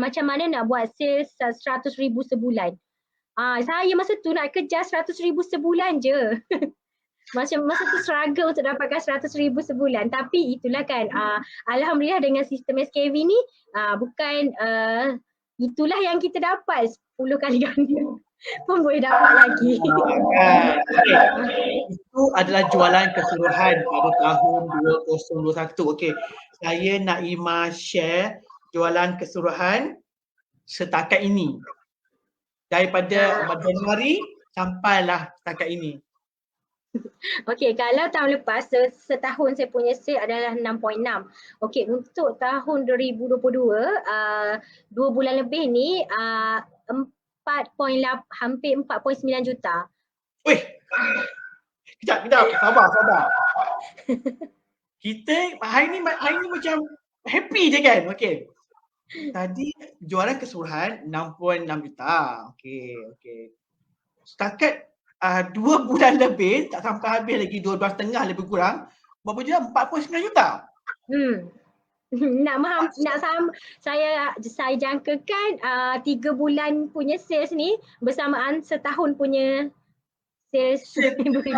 macam mana nak buat sales 100,000 sebulan. Saya masa tu nak kejar 100,000 sebulan je. Masa tu struggle untuk dapatkan 100,000 sebulan. Tapi itulah kan, alhamdulillah dengan sistem SKV ni bukan itulah yang kita dapat 10 kali ganda pun boleh dapat lagi. Itu adalah jualan keseluruhan pada tahun 2021. Okey. Saya nak Ima share jualan keseluruhan setakat ini. Daripada Januari sampailah setakat ini. Okey, kalau tahun lepas setahun saya punya sale adalah 6.6. Okey, untuk tahun 2022 2 bulan lebih ni 4.8 hampir 4.9 juta. Weh. Kejap, sabar. Kita hari ni macam happy je kan? Okey. Tadi jualan keseluruhan 6.6 juta. Okey. Setakat 2 bulan lebih, tak sampai habis lagi, 12.5 lebih kurang, berapa juta? 4.9 juta. Saya jangkakan 3 bulan punya sales ni bersamaan setahun punya sales 2020.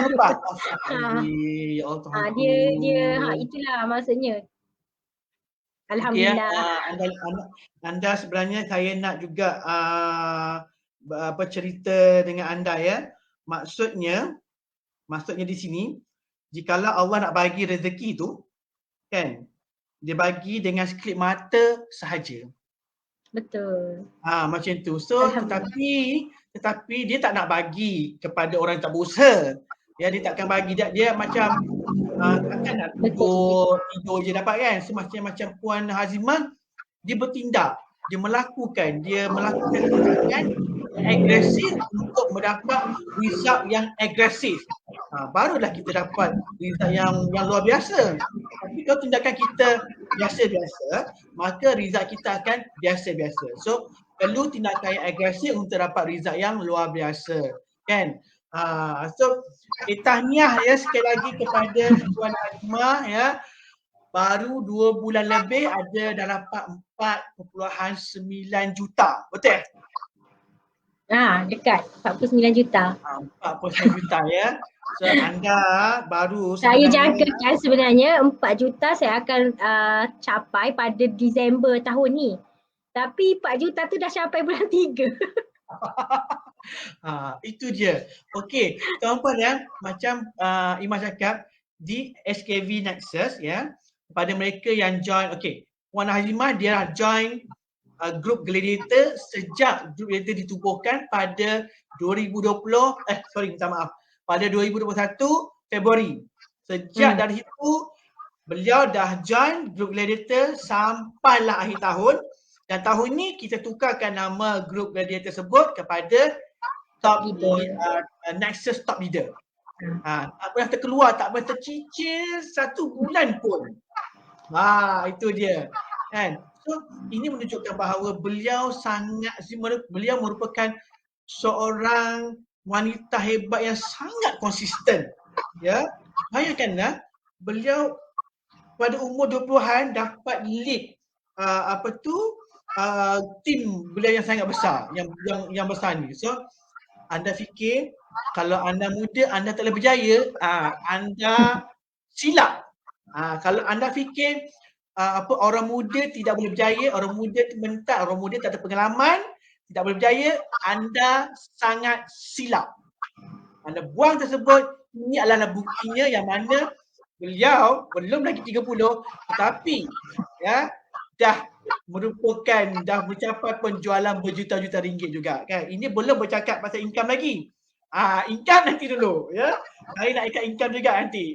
Dia itulah maksudnya. Alhamdulillah. Anda sebenarnya saya nak juga bercerita dengan anda ya. Maksudnya di sini, jikalau Allah nak bagi rezeki tu kan, dia bagi dengan sekelip mata sahaja. Betul. Macam tu. So tetapi dia tak nak bagi kepada orang yang tak berusaha. Ya, dia takkan bagi, dia macam takkan nak tidur je dapat kan. So macam Puan Hazimah, dia bertindak, dia melakukan tindakan agresif untuk mendapat result yang agresif. Barulah kita dapat result yang luar biasa. Tapi kalau tindakan kita biasa-biasa, maka result kita akan biasa-biasa. So perlu tindakan yang agresif untuk dapat result yang luar biasa, kan? So tahniah ya sekali lagi kepada Puan Hazimah ya. Baru 2 bulan lebih ada dah dapat 4.9 juta. Betul? Dekat 49 juta. 49 juta ya. So anda baru saya jangkakan sebenarnya 4 juta saya akan capai pada Disember tahun ni. Tapi 4 juta tu dah capai bulan 3. Itu dia. Okey, tuan-puan ya, macam Ima cakap di SKV Nexus ya, kepada mereka yang join, okey, Puan Hazimah dia dah join grup Gladiator sejak grup Gladiator ditubuhkan pada 2021 Februari. Sejak dari itu beliau dah join grup Gladiator sampailah akhir tahun, dan tahun ni kita tukarkan nama grup Gladiator tersebut kepada Nexus Top Leader. Tak pernah terkeluar, tak pernah tercicil 1 bulan pun. Itu dia kan. So ini menunjukkan bahawa beliau merupakan seorang wanita hebat yang sangat konsisten. Ya, bayangkanlah beliau pada umur 20-an dapat lead tim belia yang sangat besar, yang besar ni. So anda fikir kalau anda muda anda tak boleh berjaya, anda silap. Kalau anda fikir orang muda tidak boleh berjaya, orang muda mentak, orang muda tak ada pengalaman, tidak boleh berjaya, anda sangat silap. Anda buang tersebut, ini adalah buktinya yang mana beliau belum lagi 30 tetapi ya dah mencapai penjualan berjuta-juta ringgit juga kan. Ini belum bercakap pasal income lagi. Income nanti dulu ya. Saya nak ikat income juga nanti.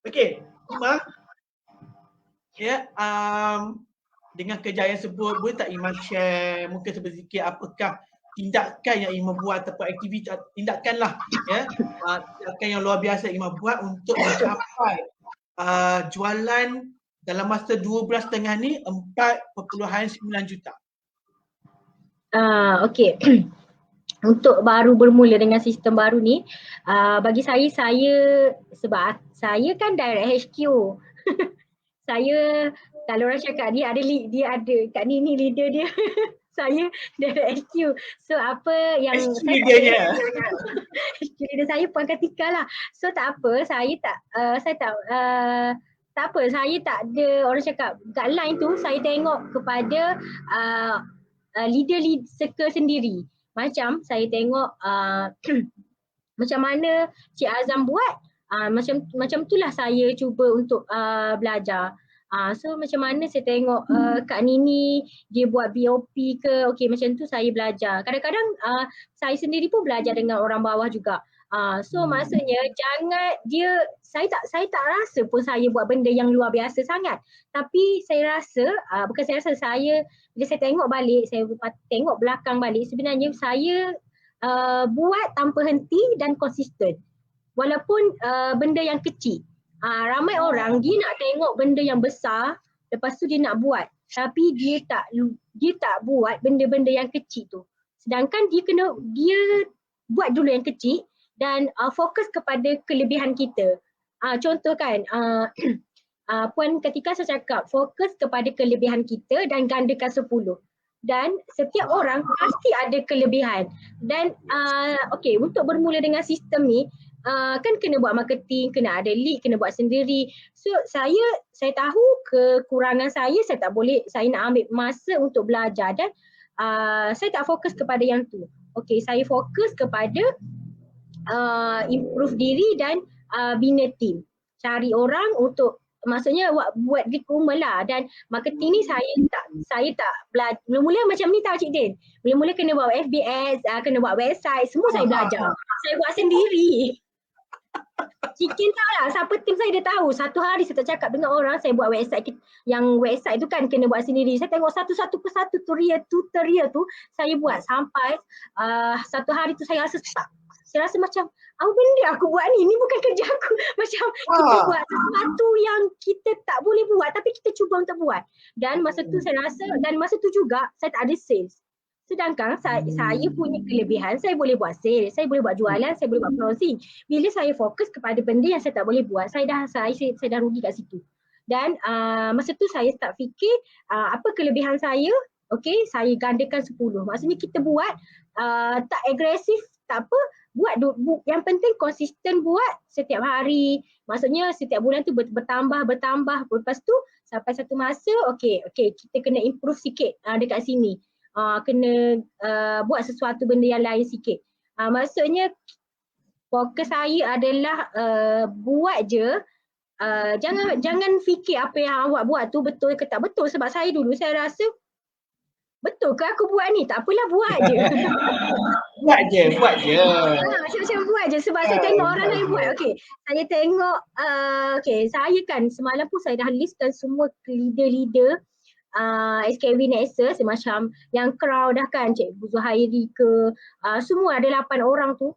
Okey, Imam. Ya, dengan kejayaan sebut boleh tak Imam share mungkin sedikit apakah tindakan yang Imam buat ataupun aktiviti tindakanlah ya. Tindakan yang luar biasa Imam buat untuk mencapai jualan dalam masa 2 bulan setengah ni 4.9 juta. Okey. Untuk baru bermula dengan sistem baru ni, bagi saya sebab saya kan direct HQ. Saya kalau orang cakap dia ada kat ni leader dia. Saya direct HQ. So apa yang HQ leadernya. HQ leader saya Puan Katika lah. So tak apa, saya tak ada orang cakap kat line tu saya tengok kepada leader circle sendiri. Macam saya tengok macam mana Cik Azam buat, macam itulah saya cuba untuk belajar. So macam mana saya tengok Kak Nini dia buat BOP ke, okey macam tu saya belajar. Kadang-kadang saya sendiri pun belajar dengan orang bawah juga. So maksudnya jangan saya tak rasa pun saya buat benda yang luar biasa sangat. Tapi saya rasa bila saya tengok balik, saya tengok belakang balik, sebenarnya saya buat tanpa henti dan konsisten. Walaupun benda yang kecil. Ramai orang dia nak tengok benda yang besar, lepas tu dia nak buat. Tapi dia tak buat benda-benda yang kecil tu. Sedangkan dia buat dulu yang kecil dan fokus kepada kelebihan kita. Contoh kan, Puan ketika saya cakap fokus kepada kelebihan kita dan gandakan 10. Dan setiap orang pasti ada kelebihan. Dan okey, untuk bermula dengan sistem ni, kan kena buat marketing, kena ada lead, kena buat sendiri. So saya tahu kekurangan saya nak ambil masa untuk belajar dan saya tak fokus kepada yang tu. Okey, saya fokus kepada improve diri dan bina team. Cari orang untuk maksudnya buat recruitment lah, dan marketing ni saya tak belajar. Mula-mula macam ni tau Cik Din. Mula-mula kena buat FBS, kena buat website, semua saya belajar. Saya buat sendiri. Cikin tahu lah, siapa tim saya dia tahu. Satu hari saya tak cakap dengan orang, saya buat website. Yang website tu kan kena buat sendiri. Saya tengok satu-satu persatu tutorial tu saya buat sampai satu hari tu saya rasa stuck. Saya rasa macam, apa benda aku buat ni? Ni bukan kerja aku. Macam kita buat sesuatu yang kita tak boleh buat tapi kita cuba untuk buat. Dan masa tu saya rasa, dan masa tu juga saya tak ada sales. Sedangkan saya punya kelebihan, saya boleh buat sales, saya boleh buat jualan, saya boleh buat closing. Bila saya fokus kepada benda yang saya tak boleh buat, saya dah rugi kat situ. Dan masa tu saya start fikir apa kelebihan saya, okey, saya gandakan 10. Maksudnya kita buat tak agresif, tak apa, buat yang penting konsisten buat setiap hari. Maksudnya setiap bulan tu bertambah. Lepas tu sampai satu masa okey kita kena improve sikit dekat sini. Kena buat sesuatu benda yang lain sikit. Maksudnya fokus saya adalah buat je. Jangan fikir apa yang awak buat tu betul ke tak betul, sebab saya dulu saya rasa betul ke aku buat ni? Tak apalah, buat je. buat je. Macam buat je sebab saya tengok orang lain buat. Okey, saya tengok saya kan semalam pun saya dah listkan semua leader-leader SKB Nexus macam yang crowd dah kan, Cikgu Zuhairi ke, semua ada 8 orang tu.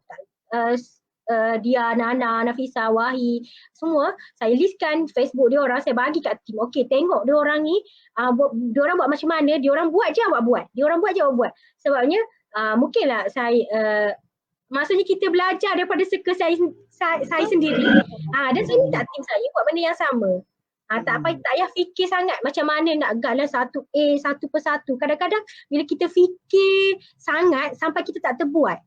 Dia, Nana, Nafisa, Wahi, semua saya listkan Facebook dia orang, saya bagi kat tim. Okey, tengok dia orang ni, dia orang buat macam mana, dia orang buat je awak buat. Dia orang buat je awak buat. Sebabnya mungkinlah saya maksudnya kita belajar daripada circle saya sendiri. Dan saya minta tim saya buat benda yang sama. Tak payah fikir sangat macam mana nak guide lah satu A satu persatu. Kadang-kadang bila kita fikir sangat sampai kita tak terbuat.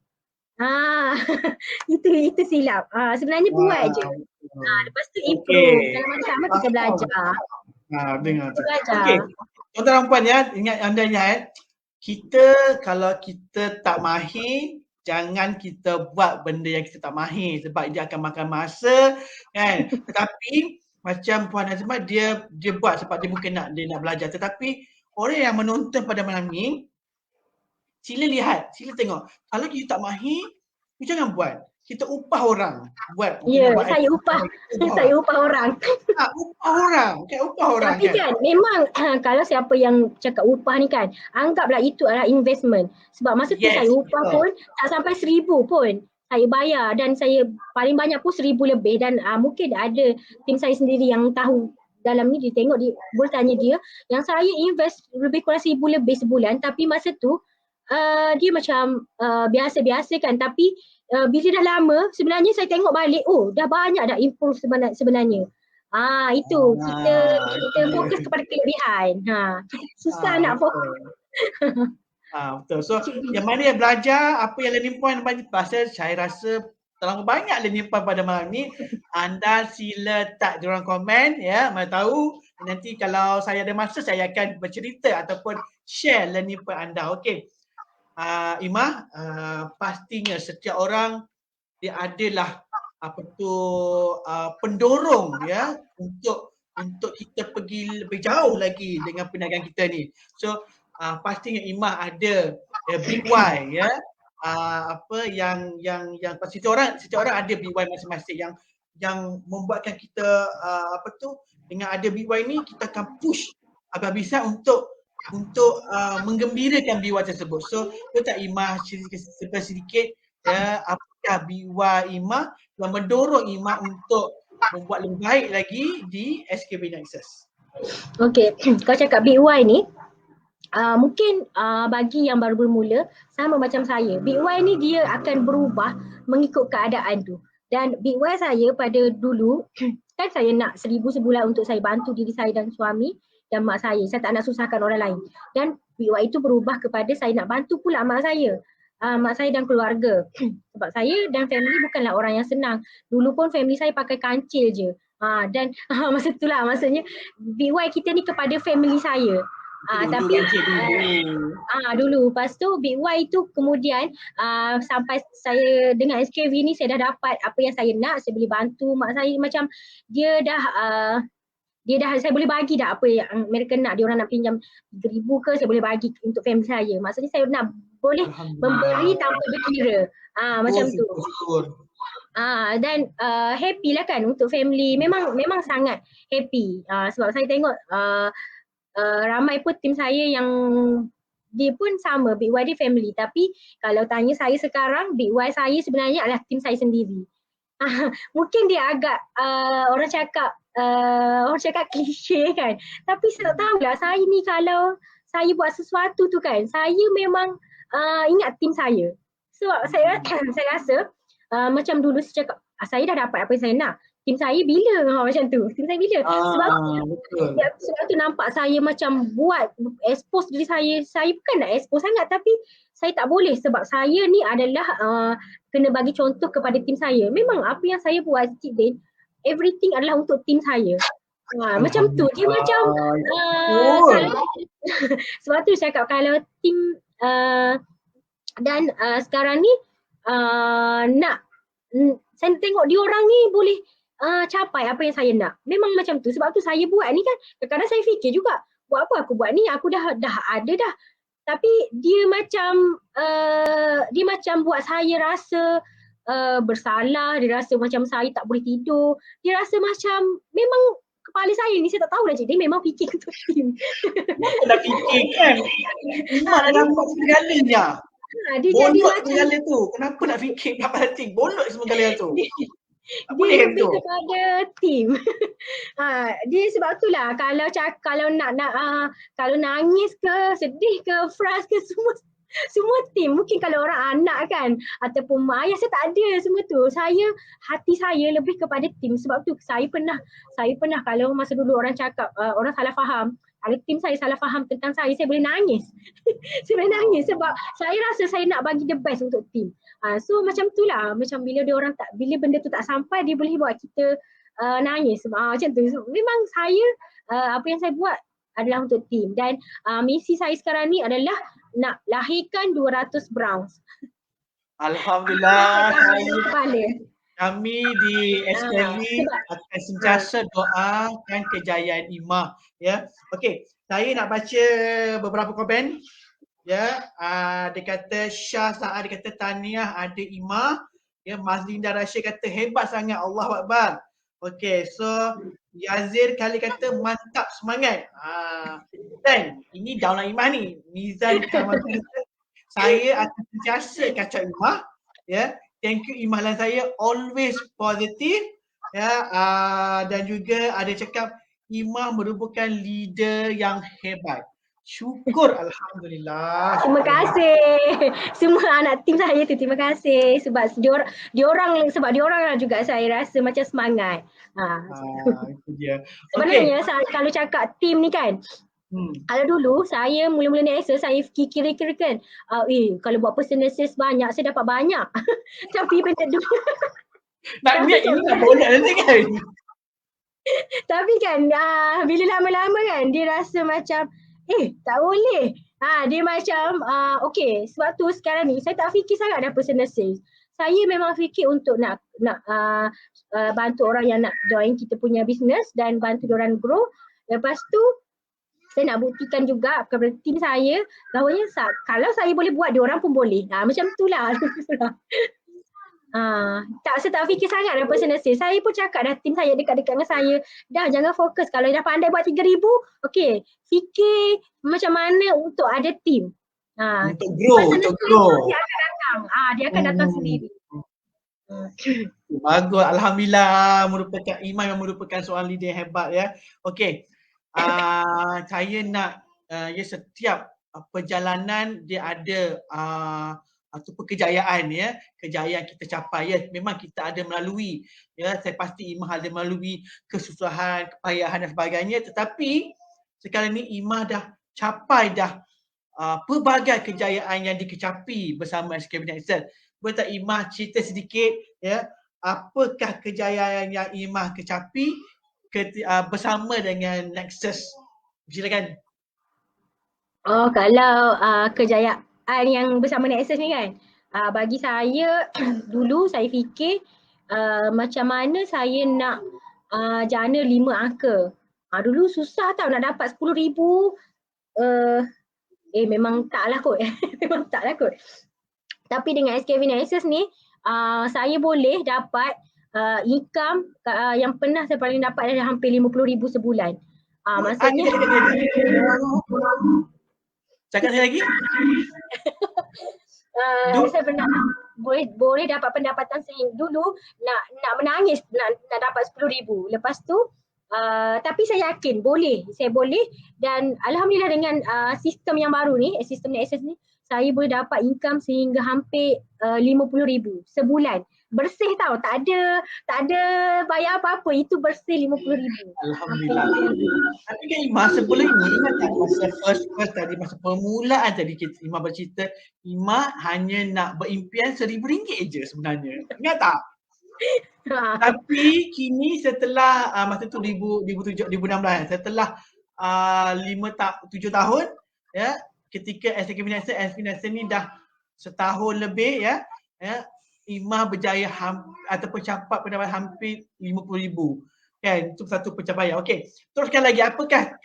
Itu silap. Sebenarnya buat je. Lepas tu improve. Dalam masa sama kita belajar. Dengar. Kita belajar. Okey. Tuan-tuan dan puan ya, anda ingat kalau kita tak mahir, jangan kita buat benda yang kita tak mahir sebab dia akan makan masa kan. Tetapi macam Puan Azimah dia buat sebab dia mungkin dia nak belajar, tetapi orang yang menonton pada malam ni sila lihat, sila tengok. Kalau kita tak mahir, you jangan buat. Kita upah orang buat. Ya, saya upah orang. Upah orang Tapi kan memang kalau siapa yang cakap upah ni kan, anggaplah itu adalah investment. Sebab masa tu saya upah pun tak sampai 1,000 pun. Saya bayar dan saya paling banyak pun 1,000 lebih dan mungkin ada tim saya sendiri yang tahu dalam ni, dia tengok, dia boleh tanya dia, yang saya invest lebih kurang 1,000 lebih sebulan, tapi masa tu dia macam biasa-biasa kan, tapi bila dah lama sebenarnya saya tengok balik, dah banyak dah improve sebenarnya. Itu kita fokus kepada kelebihan. Susah nak fokus. Betul. So yang mana yang belajar, apa yang learning point pasal saya rasa terlalu banyak learning point pada malam ni. Anda sila tag di ruang komen ya, mana tahu nanti kalau saya ada masa saya akan bercerita ataupun share learning point anda. Okey. Imah, pastinya setiap orang dia adalah pendorong ya untuk kita pergi lebih jauh lagi dengan perniagaan kita ni. So pastinya Imah ada big why ya. Yang pasti setiap orang ada big why masing-masing yang membuatkan kita dengan ada big why ni kita akan push habis-habisan untuk menggembirakan big why tersebut. So kita Imah sedikit ya, apakah big why Imah yang mendorong Imah untuk membuat lebih baik lagi di SKB Nexus. Okey, kau cakap big why ni mungkin bagi yang baru bermula sama macam saya, big why ni dia akan berubah mengikut keadaan tu. Dan big why saya pada dulu kan saya nak 1,000 sebulan untuk saya bantu diri saya dan suami dan mak saya tak nak susahkan orang lain. Dan big why itu berubah kepada saya nak bantu pula mak saya dan keluarga. Sebab saya dan family bukanlah orang yang senang. Dulu pun family saya pakai kancil je. Dan masa itulah maksudnya big why kita ni kepada family saya. Dulu lepas tu big why tu kemudian sampai saya dengan SKV ni saya dah dapat apa yang saya nak, saya boleh bantu mak saya, macam dia dah saya boleh bagi dah apa yang mereka nak. Dia orang nak pinjam 3,000 ke, saya boleh bagi untuk family saya. Maksudnya saya nak boleh memberi tanpa berkira. Macam tu. Dan happy lah kan untuk family. Memang sangat happy. Sebab saya tengok ramai pun tim saya yang dia pun sama, big why dia family. Tapi kalau tanya saya sekarang, big why saya sebenarnya adalah tim saya sendiri. Mungkin dia agak orang cakap klise kan, tapi saya tak tahulah, saya ni kalau saya buat sesuatu tu kan, saya memang ingat tim saya. So saya rasa macam dulu saya cakap saya dah dapat apa yang saya nak, tim saya bila macam tu, tim saya bila sebab tu nampak saya macam buat expose diri saya bukan nak expose sangat, tapi saya tak boleh sebab saya ni adalah kena bagi contoh kepada tim saya. Memang apa yang saya buat Cik Din, everything adalah untuk tim saya. Macam tu, dia macam sebab tu saya cakap kalau tim dan sekarang ni saya tengok diorang ni boleh capai apa yang saya nak. Memang macam tu. Sebab tu saya buat ni kan, kadang-kadang saya fikir juga, buat apa aku buat ni, aku dah ada dah. Tapi dia macam buat saya rasa bersalah, dia rasa macam saya tak boleh tidur. Dia rasa macam memang kepala saya ni, saya tak tahu dah jadi memang fikir untuk tim. Kenapa nak fikir kan? Memang dah dapat segalanya. Bolot segala tu. Kenapa nak fikir pasal tim? Bolot segala tu. Dia lebih kepada tim. Dia sebab itulah kalau nak kalau nangis ke, sedih ke, frust ke, semua Semua tim, mungkin kalau orang anak kan ataupun mak ayah, saya tak ada semua tu. Hati saya lebih kepada tim. Sebab tu saya pernah kalau masa dulu orang cakap, orang salah faham, kalau tim saya salah faham tentang saya boleh nangis. Saya boleh nangis sebab saya rasa saya nak bagi the best untuk tim. So macam tu lah, macam bila benda tu tak sampai, dia boleh buat kita nangis. Macam tu. So, memang saya, apa yang saya buat adalah untuk tim. Dan misi saya sekarang ni adalah nak lahirkan 200 Browns. Alhamdulillah, Kepala. kami di SKV akan sentiasa doakan kejayaan Imah. Ya, okey. Saya nak baca beberapa komen. Ya, dia kata Syah Sa'ad, dia kata tahniah ada Imah. Ya, Mazlinda Rashid kata hebat sangat, Allahu Akbar. Okey, so Yazir kali kata mantap, semangat. Dan ini daulat Imah ni. Mizan Kamal kata saya akan sentiasa kacau Imah. Ya, thank you Imah dan saya always positive. Ya, dan juga ada cakap Imah merupakan leader yang hebat. Syukur, alhamdulillah. Terima kasih. Semua anak tim saya tu terima kasih sebab diorang lah juga saya rasa macam semangat. Itu dia. Sebenarnya kalau cakap tim ni kan, kalau dulu saya mula-mula naik Excel, saya kira-kira kan, kalau buat percentage banyak saya dapat banyak. Tapi benda tu nak niat ini tak boleh nanti kan. Tapi kan bila lama-lama kan dia rasa macam tak boleh. Dia macam okey, sebab tu sekarang ni saya tak fikir sangat dah personal sales. Saya memang fikir untuk nak bantu orang yang nak join kita punya business dan bantu diorang grow. Lepas tu saya nak buktikan juga kepada tim saya bahawa kalau saya boleh buat, diorang pun boleh. Macam itulah. Saya tak fikir sangat dah personal sales. Saya pun cakap dah tim saya dekat-dekat dengan saya, dah jangan fokus. Kalau dah pandai buat 3,000, okey, fikir macam mana untuk ada tim. Untuk grow. Dia akan datang. Dia akan datang sendiri. Bagus, alhamdulillah, Imah yang merupakan seorang leader yang hebat ya. Okey. Saya nak setiap perjalanan dia ada ataupun kejayaan ya, kejayaan kita capai ya. Memang kita ada melalui ya, saya pasti Imah ada melalui kesusahan, kepayahan dan sebagainya, tetapi sekarang ni Imah dah capai pelbagai kejayaan yang dikecapi bersama SKB Nexus. Boleh tak Imah cerita sedikit ya, apakah kejayaan yang Imah kecapi bersama dengan Nexus? Silakan. Kalau kejayaan yang bersama Nexus ni kan, bagi saya dulu saya fikir macam mana saya nak jana 5 angka. Dulu susah tau nak dapat 10,000. Memang taklah kot. Memang taklah kot. Tapi dengan SKV Nexus ni saya boleh dapat income yang pernah saya paling dapat adalah hampir 50,000 sebulan. Maksudnya cakap saya lagi. Saya pernah boleh dapat pendapatan sehingga dulu nak menangis nak dapat 10,000. Lepas tu tapi saya yakin saya boleh, dan alhamdulillah dengan sistem yang baru ni, sistem Nexus ni, saya boleh dapat income sehingga hampir 50,000 sebulan. Bersih tau, tak ada bayar apa-apa, itu bersih 50,000. Alhamdulillah. Tapi kan Imah sebelum ini, ingat tak masa first tadi, masa permulaan tadi Imah bercerita, Imah hanya nak berimpian RM1,000 je sebenarnya. Ingat tak? Tapi kini setelah masa tu 2016, setelah 7 tahun ya, ketika SKB Nexus ni dah setahun lebih ya, Imah berjaya ataupun capai pendapatan hampir 50,000. Kan, itu satu pencapaian. Okey, teruskan lagi, apakah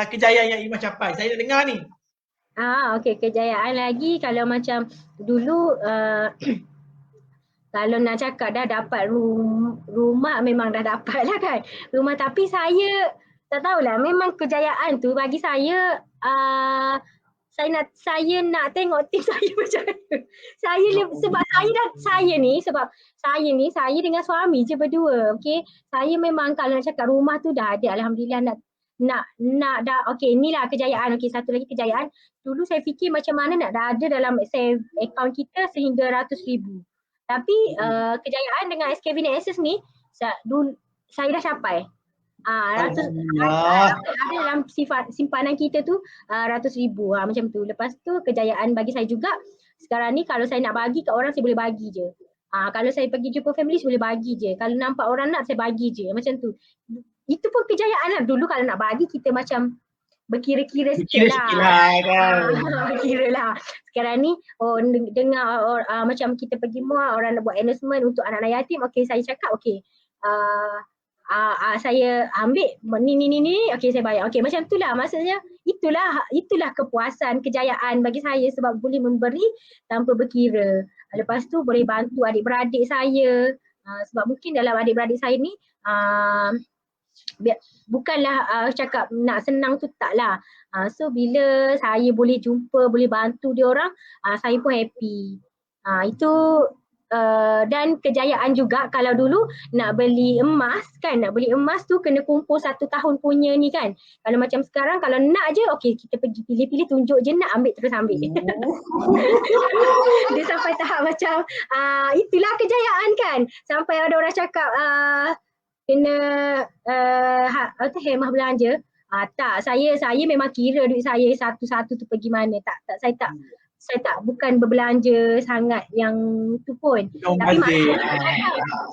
kejayaan yang Imah capai? Saya nak dengar ni. Okey, kejayaan lagi kalau macam dulu kalau nak cakap dah dapat rumah memang dah dapat lah kan rumah, tapi saya tak tahulah, memang kejayaan tu bagi saya saya nak tengok tim saya berjaya. Sebab saya dengan suami je berdua. Okey, saya memang kalau nak cakap rumah tu dah ada, alhamdulillah nak dah okey inilah kejayaan. Okey, satu lagi kejayaan. Dulu saya fikir macam mana nak dah ada dalam save account kita sehingga ratus ribu. Tapi kejayaan dengan SKB Nexus ni saya dah capai. Ratus Alhamdulillah. ada dalam simpanan kita tu ratus ribu macam tu. Lepas tu kejayaan bagi saya juga sekarang ni kalau saya nak bagi kat orang saya boleh bagi je. Kalau saya pergi jumpa family saya boleh bagi je. Kalau nampak orang nak saya bagi je macam tu. Itu pun kejayaan lah. Dulu kalau nak bagi kita macam berkira-kira sikit lah kan. Berkira lah. Sekarang ni dengar macam kita pergi mall orang nak buat announcement untuk anak-anak yatim. Okay, saya cakap okay saya ambil ni okey saya bayar. Okey macam itulah maksudnya itulah kepuasan, kejayaan bagi saya sebab boleh memberi tanpa berkira. Lepas tu boleh bantu adik-beradik saya sebab mungkin dalam adik-beradik saya ni bukanlah cakap nak senang tu taklah. So bila saya boleh jumpa, boleh bantu dia orang, saya pun happy. Itu dan kejayaan juga kalau dulu nak beli emas kan, nak beli emas tu kena kumpul 1 tahun punya ni kan. Kalau macam sekarang kalau nak je okey kita pergi pilih-pilih tunjuk je nak ambil terus ambil. Dia sampai tahap macam itulah kejayaan kan. Sampai ada orang cakap kena hemah belanja. Tak, saya memang kira duit saya satu-satu tu pergi mana. Saya tak bukan berbelanja sangat yang tu pun. Tapi maksudnya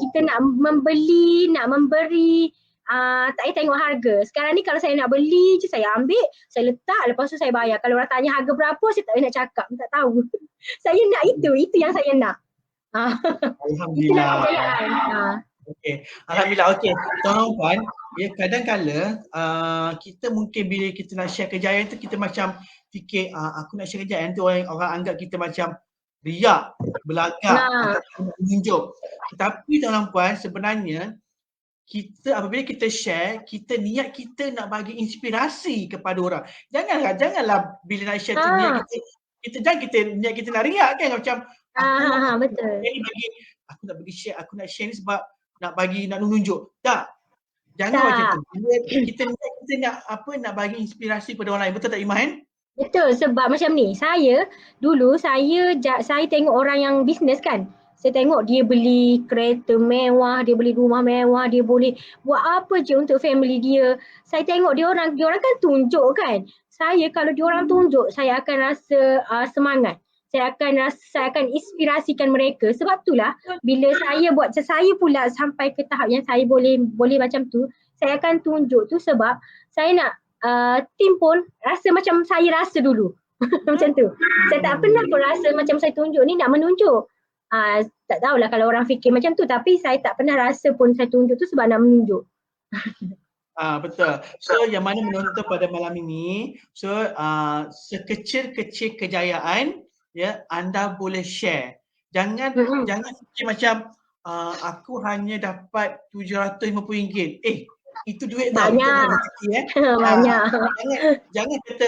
kita nak membeli, nak memberi, tak payah tengok harga. Sekarang ni kalau saya nak beli je saya ambil, saya letak, lepas tu saya bayar. Kalau orang tanya harga berapa saya tak nak cakap, tak tahu. Saya nak itu yang saya nak. Alhamdulillah. Okey, alhamdulillah. Okey, tuan-tuan, ya kadang-kala kita mungkin bila kita nak share kejayaan tu kita macam fikir aku nak share kejayaan tu orang anggap kita macam riak, belagak ataupun menunjuk. Tetapi tuan-tuan sebenarnya kita apabila kita share, kita niat kita nak bagi inspirasi kepada orang. Janganlah bila nak share tu niat kita niat kita nak riak kan macam betul. Aku nak bagi share, aku nak share ni sebab nak menunjuk. Tak. Jangan macam tu. Kita nak nak bagi inspirasi kepada orang lain. Betul tak Iman? Betul, sebab macam ni, saya tengok orang yang bisnes kan. Saya tengok dia beli kereta mewah, dia beli rumah mewah, dia boleh buat apa je untuk family dia. Saya tengok dia orang kan tunjuk kan. Saya kalau dia orang tunjuk, saya akan rasa semangat. Saya akan inspirasikan mereka. Sebab itulah bila saya pula sampai ke tahap yang saya boleh macam tu, saya akan tunjuk tu sebab saya nak tim pun rasa macam saya rasa dulu. Macam tu. Saya tak pernah pun rasa macam saya tunjuk ni nak menunjuk. Tak tahulah kalau orang fikir macam tu, tapi saya tak pernah rasa pun saya tunjuk tu sebab nak menunjuk. Betul. So yang mana menonton pada malam ini, so sekecil-kecil kejayaan ya anda boleh share. Jangan fikir macam aku hanya dapat RM750. Itu duit banyak. Banyak. Jangan kata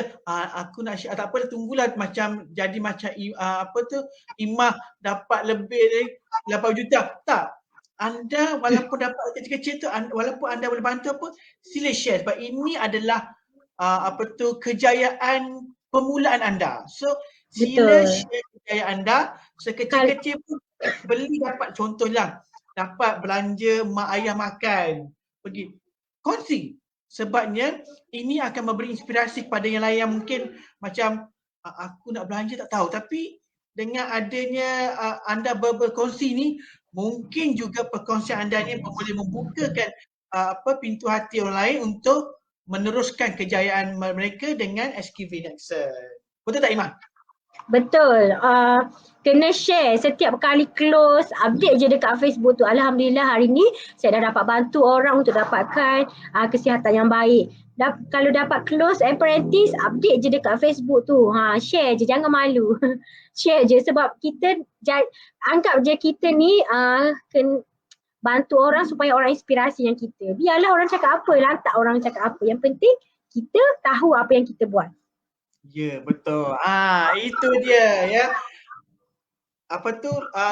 aku nak share, tak apa tunggulah macam jadi macam Imah dapat lebih dari 8 juta. Tak. Anda walaupun dapat kecil-kecil tu, walaupun anda boleh bantu sila share sebab ini adalah kejayaan permulaan anda. So sila share kejayaan anda sekecil-kecil pun beli dapat contohlah dapat belanja mak ayah makan pergi kongsi sebabnya ini akan memberi inspirasi kepada yang lain yang mungkin macam aku nak belanja tak tahu tapi dengan adanya anda berkongsi ni mungkin juga perkongsian anda ni boleh membukakan pintu hati orang lain untuk meneruskan kejayaan mereka dengan SKV Nexus. Betul tak Imah? Betul. Kena share setiap kali close, update je dekat Facebook tu. Alhamdulillah hari ni saya dah dapat bantu orang untuk dapatkan kesihatan yang baik. Kalau dapat close apprentice, update je dekat Facebook tu. Share je, jangan malu. Share je sebab kita anggap je kita ni bantu orang supaya orang inspirasi yang kita. Biarlah orang cakap apa, lantak orang cakap apa. Yang penting kita tahu apa yang kita buat. Ya, betul. Itu dia ya.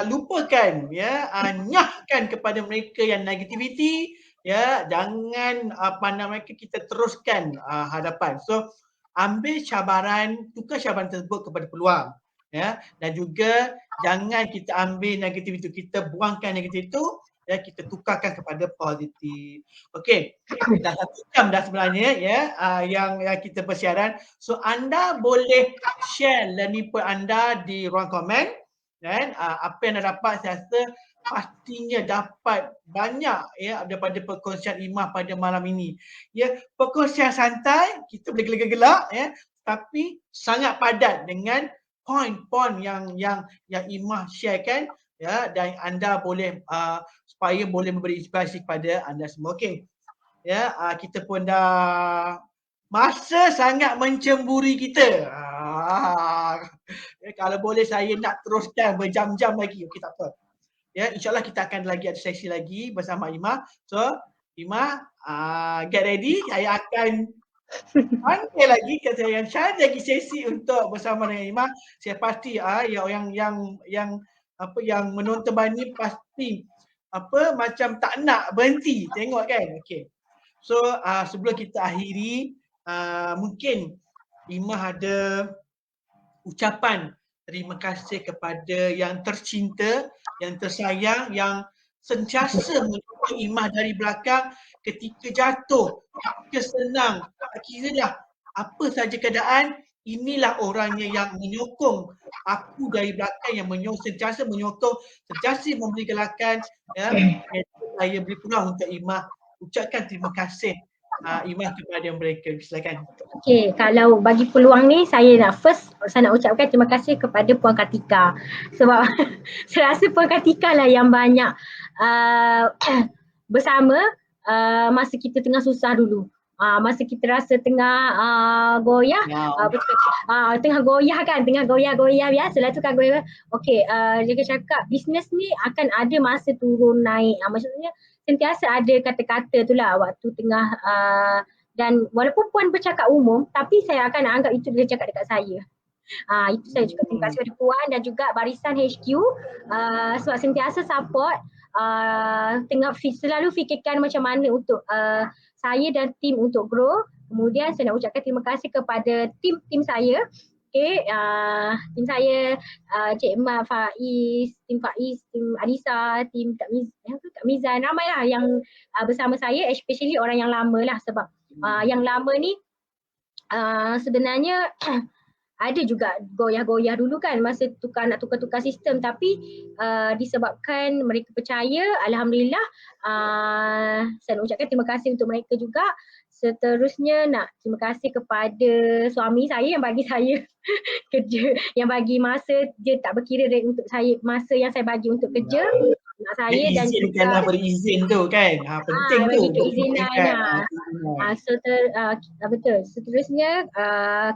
Lupakan ya, nyahkan kepada mereka yang negativity, ya, jangan pandang mereka, kita teruskan hadapan. So ambil cabaran, tukar cabaran tersebut kepada peluang, ya, dan juga jangan kita ambil negatif itu, kita buangkan negatif itu, ya, kita tukarkan kepada positif. Okey, dah 1 jam dah sebenarnya, ya, yang kita bersiaran. So anda boleh share learning point anda di ruang komen, dan apa yang anda dapat saya rasa pastinya dapat banyak, ya, daripada perkongsian Imah pada malam ini. Ya, perkongsian santai, kita boleh gelak-gelak, ya, tapi sangat padat dengan poin-poin yang Imah sharekan, ya, dan anda boleh supaya boleh memberi inspirasi kepada anda semua. Okey. Ya, kita pun dah masa sangat mencemburi kita. Kalau boleh saya nak teruskan berjam-jam lagi. Okey, tak apa. Ya, insyaAllah kita akan lagi ada sesi lagi bersama Imah. So, Imah, get ready. Saya akan panggil lagi, kata yang cari lagi sesi untuk bersama dengan Imah. Saya pasti yang menonton ni pasti macam tak nak berhenti tengok kan. Okey. So, sebelum kita akhiri, mungkin Imah ada ucapan terima kasih kepada yang tercinta, yang tersayang, yang sentiasa menyokong Imah dari belakang ketika jatuh, ketika senang. Tak kiralah apa saja keadaan, inilah orangnya yang menyokong aku dari belakang, yang sentiasa menyokong, sentiasa memberi galakan, ya. Saya beri peluang untuk Imah ucapkan terima kasih Imah kepada mereka. Silakan. Okay, kalau bagi peluang ni saya nak ucapkan terima kasih kepada Puan Kartika, sebab saya rasa Puan Kartika lah yang banyak bersama masa kita tengah susah dulu. Masa kita rasa tengah goyah, tengah goyah kan, tengah goyah-goyah biasalah tu kan goyah. Okey, dia cakap bisnes ni akan ada masa turun naik. Maksudnya sentiasa ada kata-kata tu lah waktu tengah dan walaupun Puan bercakap umum, tapi saya akan anggap itu dia cakap dekat saya. Itu saya juga terima kasih kepada Puan dan juga barisan HQ sebab sentiasa support, selalu fikirkan macam mana untuk saya dan tim untuk grow. Kemudian saya nak ucapkan terima kasih kepada tim saya. Okay, tim saya, Cik Mat, Faiz, tim Anissa, tim Kak Mizan, ramailah yang bersama saya, especially orang yang lama lah, sebab yang lama ni sebenarnya ada juga goyah-goyah dulu kan masa nak tukar-tukar sistem, tapi disebabkan mereka percaya, alhamdulillah, saya nak ucapkan terima kasih untuk mereka juga. Seterusnya nak terima kasih kepada suami saya yang bagi saya kerja, yang bagi masa, dia tak berkira untuk saya, masa yang saya bagi untuk kerja anak saya dan juga berizin tu kan. Penting tu. Bagi keizinan. Betul. Seterusnya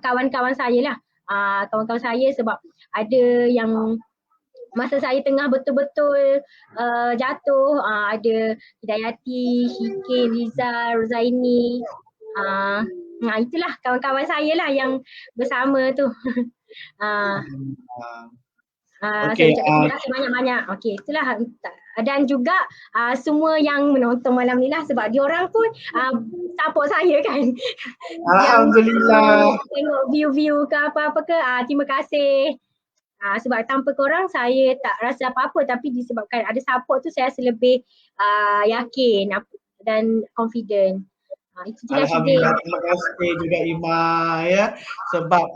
kawan-kawan saya lah. Kawan-kawan saya, sebab ada yang masa saya tengah betul-betul jatuh, ada Hidayati, Hikin, Riza, Rozaini, itulah kawan-kawan saya lah yang bersama tu. Okay, saya ucapkan terima kasih banyak-banyak. Okey, itulah. Dan juga semua yang menonton malam ni lah, sebab diorang pun support saya kan. Alhamdulillah. Tengok view-view ke apa-apa ke, terima kasih. Sebab tanpa korang saya tak rasa apa-apa, tapi disebabkan ada support tu saya rasa lebih yakin dan confident. Itu je lah. Alhamdulillah, terima kasih juga Imah, ya, sebab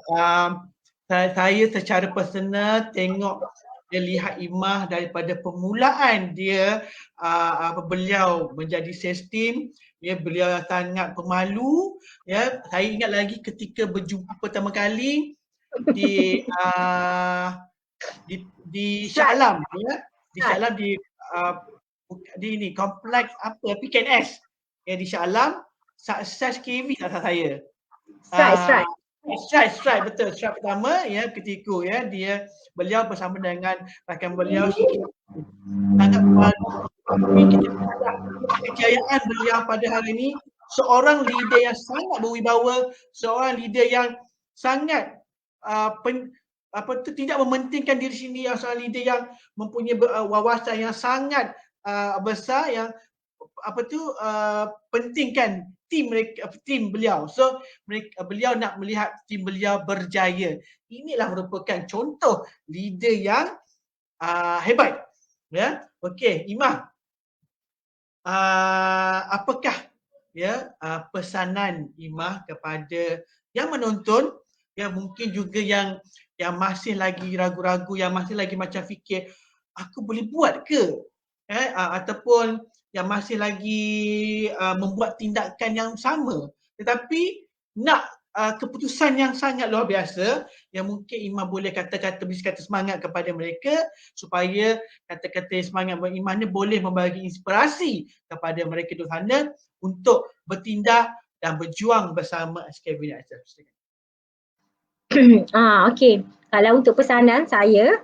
saya secara personal tengok, dia lihat Imah daripada permulaan dia beliau menjadi sales team, ya, beliau sangat pemalu, ya. Saya ingat lagi ketika berjumpa pertama kali di Shah Alam, ya, di Shah Alam, di ni kompleks apa PKNS, ya, di Shah Alam. Sukses KV tak salah saya. Strike, betul. Strike pertama, ya, ketika, ya, beliau bersama dengan rakan beliau sangat kejayaan beliau pada hari ini, seorang leader yang sangat berwibawa, seorang leader yang sangat tidak mementingkan diri sendiri, yang seorang leader yang mempunyai wawasan yang sangat besar, yang pentingkan tim mereka, tim beliau. So beliau nak melihat tim beliau berjaya. Inilah merupakan contoh leader yang hebat. Ya, okey, Imah. Apakah pesanan Imah kepada yang menonton, yang mungkin juga yang masih lagi ragu-ragu, yang masih lagi macam fikir aku boleh buat ke, ataupun yang masih lagi membuat tindakan yang sama tetapi nak keputusan yang sangat luar biasa, yang mungkin Imam boleh kata-kata, beri kata semangat kepada mereka supaya kata-kata semangat Imam ni boleh membagi inspirasi kepada mereka di sana untuk bertindak dan berjuang bersama SKB United. Okey. Kalau untuk pesanan saya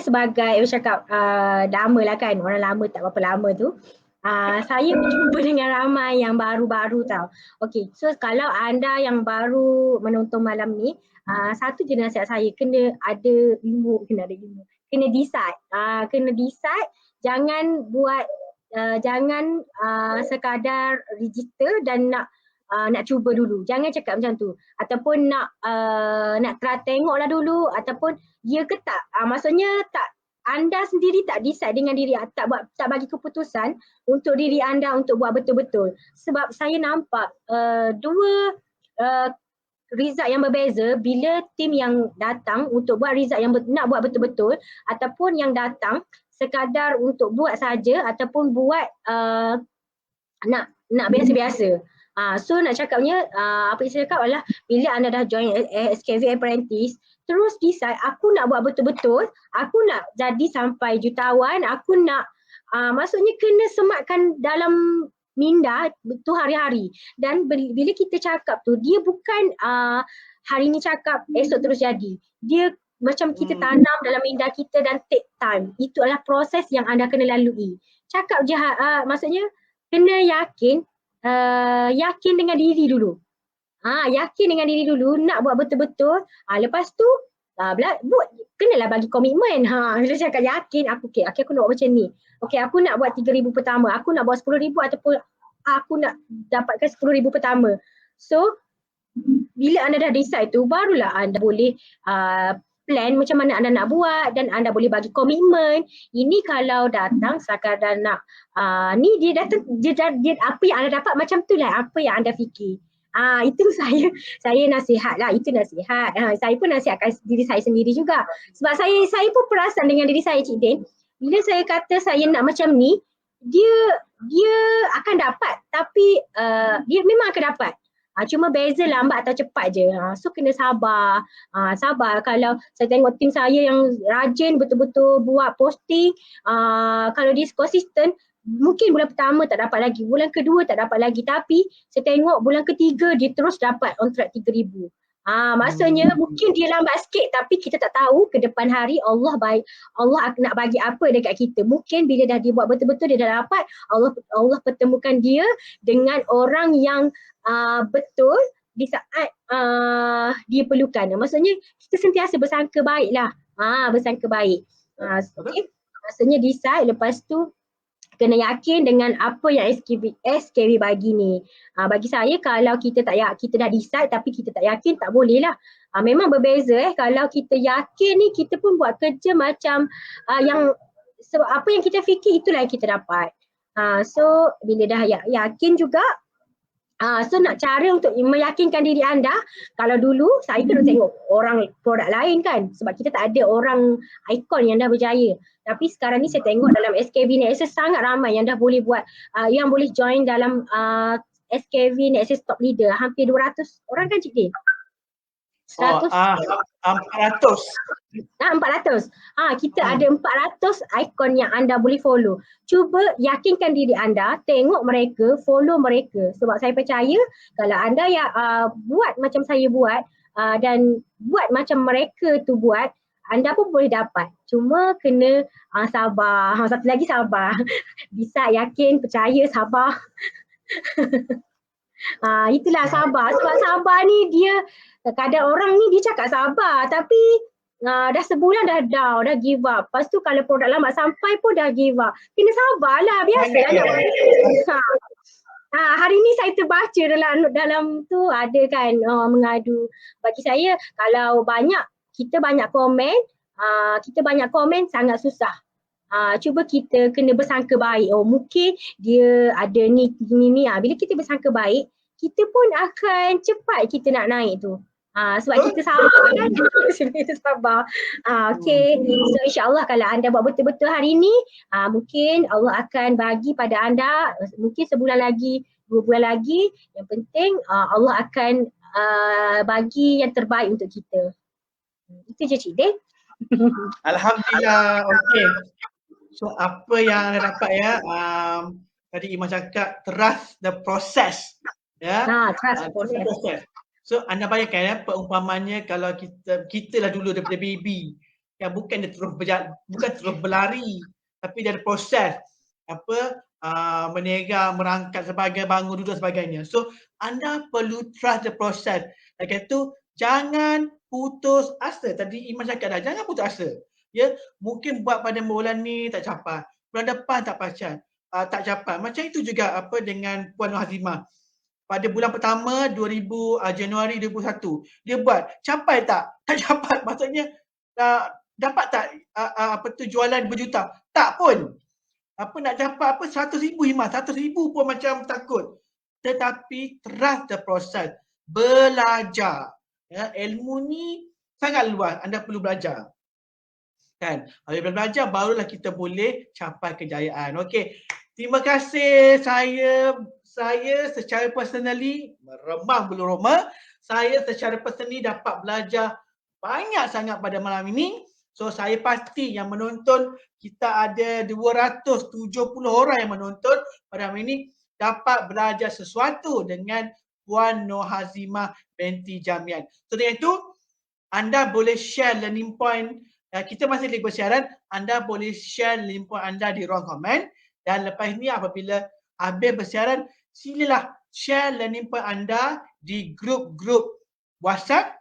sebagai cakap dah lama lah kan, orang lama tak berapa lama tu. Saya berjumpa dengan ramai yang baru-baru tau. Okey, so kalau anda yang baru menonton malam ni, satu je nasihat saya, kena ada ilmu, kena decide. Kena decide, jangan buat jangan sekadar register dan nak cuba dulu. Jangan cakap macam tu. Ataupun nak try tengoklah dulu ataupun ya ke tak. Maksudnya tak, anda sendiri tak decide dengan diri, tak bagi keputusan untuk diri anda untuk buat betul-betul. Sebab saya nampak dua result yang berbeza bila tim yang datang untuk buat result yang nak buat betul-betul ataupun yang datang sekadar untuk buat saja ataupun buat nak biasa-biasa. So nak cakapnya, apa yang saya cakap adalah bila anda dah join SKV Apprentice, terus decide aku nak buat betul-betul, aku nak jadi sampai jutawan, aku nak, maksudnya kena sematkan dalam minda tu hari-hari. Dan bila kita cakap tu, dia bukan hari ni cakap, esok terus jadi. Dia macam kita tanam dalam minda kita dan take time. Itu adalah proses yang anda kena lalui. Cakap je, maksudnya kena yakin dengan diri dulu. Yakin dengan diri dulu, nak buat betul-betul. Lepas tu buat, kenalah bagi komitmen. Bila cakap yakin, aku nak buat macam ni. Okey, aku nak buat 3,000 pertama, aku nak buat 10,000 ataupun aku nak dapatkan 10,000 pertama. So bila anda dah decide tu, barulah anda boleh plan macam mana anda nak buat dan anda boleh bagi komitmen. Ini kalau datang sekadar nak ni dia datang, dia apa yang anda dapat macam tu lah apa yang anda fikir. Itu saya nasihat lah, itu nasihat. Saya pun nasihatkan diri saya sendiri juga. Sebab saya pun perasan dengan diri saya, Cik Din. Bila saya kata saya nak macam ni, dia akan dapat, tapi dia memang akan dapat. Cuma beza lambat atau cepat je. So kena sabar. Sabar. Kalau saya tengok tim saya yang rajin betul-betul buat posting, kalau dia konsisten, mungkin bulan pertama tak dapat lagi, bulan kedua tak dapat lagi, tapi saya tengok bulan ketiga dia terus dapat kontrak 3,000. Maksudnya mungkin dia lambat sikit tapi kita tak tahu ke depan hari Allah nak bagi apa dekat kita. Mungkin bila dah dia buat betul-betul, dia dah dapat, Allah pertemukan dia dengan orang yang betul di saat dia perlukan. Maksudnya kita sentiasa bersangka baik lah. Bersangka baik. Okay. Maksudnya decide, lepas tu kena yakin dengan apa yang SKB bagi ni. Bagi saya, kalau kita dah decide tapi kita tak yakin, tak boleh lah. Memang berbeza kalau kita yakin ni, kita pun buat kerja macam apa yang kita fikir itulah yang kita dapat. So bila dah yakin juga, so nak cara untuk meyakinkan diri anda, kalau dulu saya kena tengok orang produk lain kan, sebab kita tak ada orang ikon yang dah berjaya. Tapi sekarang ni saya tengok dalam SKB Nexus sangat ramai yang dah boleh buat, yang boleh join dalam SKB Nexus Top Leader. Hampir 200 orang kan, Cik Din? 400. 400. Kita ada 400 ikon yang anda boleh follow. Cuba yakinkan diri anda, tengok mereka, follow mereka. Sebab saya percaya kalau anda buat macam saya buat dan buat macam mereka tu buat, anda pun boleh dapat. Cuma kena sabar. Satu lagi sabar. Bisa, yakin, percaya, sabar. Itulah sabar. Sebab sabar ni dia, kadang orang ni dia cakap sabar tapi Dah sebulan dah down, dah give up. Lepas tu kalau produk lambat sampai pun dah give up. Kena sabarlah, biasa anak ha. Hari ni saya terbaca dalam tu ada kan mengadu. Bagi saya kalau kita banyak komen sangat susah. Cuba kita kena bersangka baik. Oh mungkin dia ada ni. Bila kita bersangka baik, kita pun akan cepat kita nak naik tu. Sebab kita sabar kan. Sebab kita sabar. Okay. So insyaAllah kalau anda buat betul-betul hari ni, mungkin Allah akan bagi pada anda mungkin sebulan lagi, 2 bulan lagi. Yang penting Allah akan bagi yang terbaik untuk kita. Itu je Cik Din. Alhamdulillah. Okay. So apa yang anda dapat ya, tadi Iman cakap trust the process. Ya. Trust the process. So anda bayangkan ya, peumpamanya kalau kita lah dulu daripada baby, yang bukan dia terus berlari, tapi dia ada proses meniaga, merangkak sebagai bangun duduk sebagainya. So anda perlu trust the process. Lagi tu jangan putus asa. Tadi Iman cakap dah, jangan putus asa. Ya, mungkin buat pada bulan ni tak capai, bulan depan tak capai. Macam itu juga dengan Puan Nur Hazimah. Pada bulan pertama Januari 2001 dia buat, capai tak? Tak capai. Maksudnya dapat tak jualan berjuta? Tak pun. Nak capai 100,000 Iman, 100,000 pun macam takut. Tetapi trust the process. Belajar. Ya, ilmu ni sangat luas, anda perlu belajar. Kan? Bila belajar barulah kita boleh capai kejayaan. Okey. Terima kasih. Saya secara personally meremang bulu roma. Saya secara personally dapat belajar banyak sangat pada malam ini. So saya pasti yang menonton, kita ada 270 orang yang menonton pada malam ini dapat belajar sesuatu dengan Puan Nur Hazimah binti Jamian. So dengan itu anda boleh share learning point. Kita masih lagi bersiaran, anda boleh share learning point anda di ruang komen. Dan lepas ni apabila habis bersiaran, silalah share learning point anda di grup-grup WhatsApp,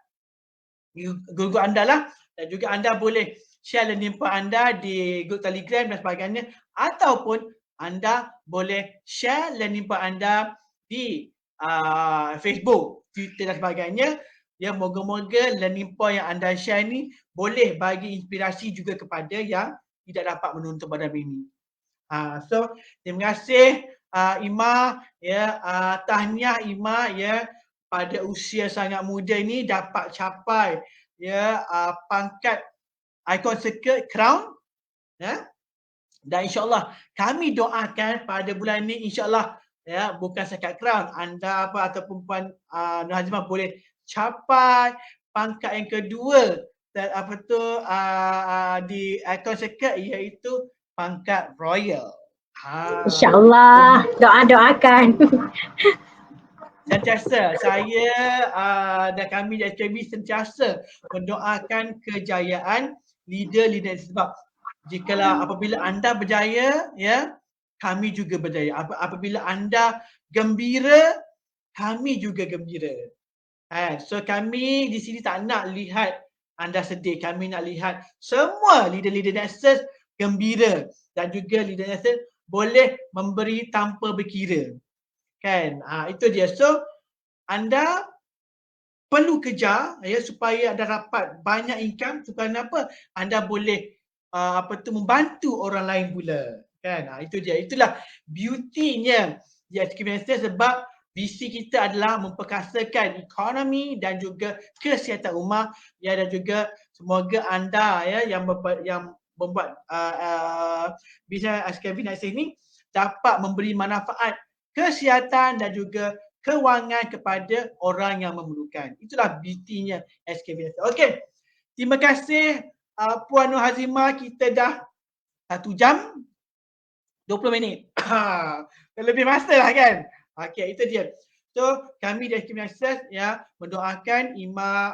grup anda lah. Dan juga anda boleh share learning point anda di grup Telegram dan sebagainya. Ataupun anda boleh share learning point anda di Facebook, Twitter dan sebagainya. Ya, moga-moga learning point yang anda share ni boleh bagi inspirasi juga kepada yang tidak dapat menonton pada hari ini. So terima kasih Ima, ya, tahniah Ima, ya, pada usia sangat muda ini dapat capai ya pangkat Icon Circle Crown, ya. Dan insyaAllah kami doakan pada bulan ini insyaAllah, ya, bukan sekat crown, anda ataupun Puan Nur Hazimah boleh capai pangkat yang kedua dan di Icon Circle, iaitu pangkat royal. InsyaAllah, doakan. Sentiasa saya dan kami di SKB sentiasa mendoakan kejayaan leader-leader, sebab jikalau apabila anda berjaya, ya, kami juga berjaya. Apabila anda gembira, kami juga gembira. So kami di sini tak nak lihat anda sedih. Kami nak lihat semua leader-leader Nexus gembira dan juga leader Nexus boleh memberi tanpa berkira. Kan? Itu dia. So anda perlu kejar, ya, supaya anda dapat banyak income. Supaya apa? Anda boleh membantu orang lain pula. Kan? Itu dia. Itulah beauty-nya di SKB Nexus, sebab visi kita adalah memperkasakan ekonomi dan juga kesihatan ummah, ya, dan juga semoga anda, ya, yang membuat bisnes SKB Nexus ini dapat memberi manfaat kesihatan dan juga kewangan kepada orang yang memerlukan. Itulah beauty-nya SKB Nexus. Okey. Terima kasih Puan Nur Hazimah, kita dah 1 jam 20 minit. Lebih masa lah kan? Okey, itu dia. So kami dari SKB Nexus, ya, mendoakan Ima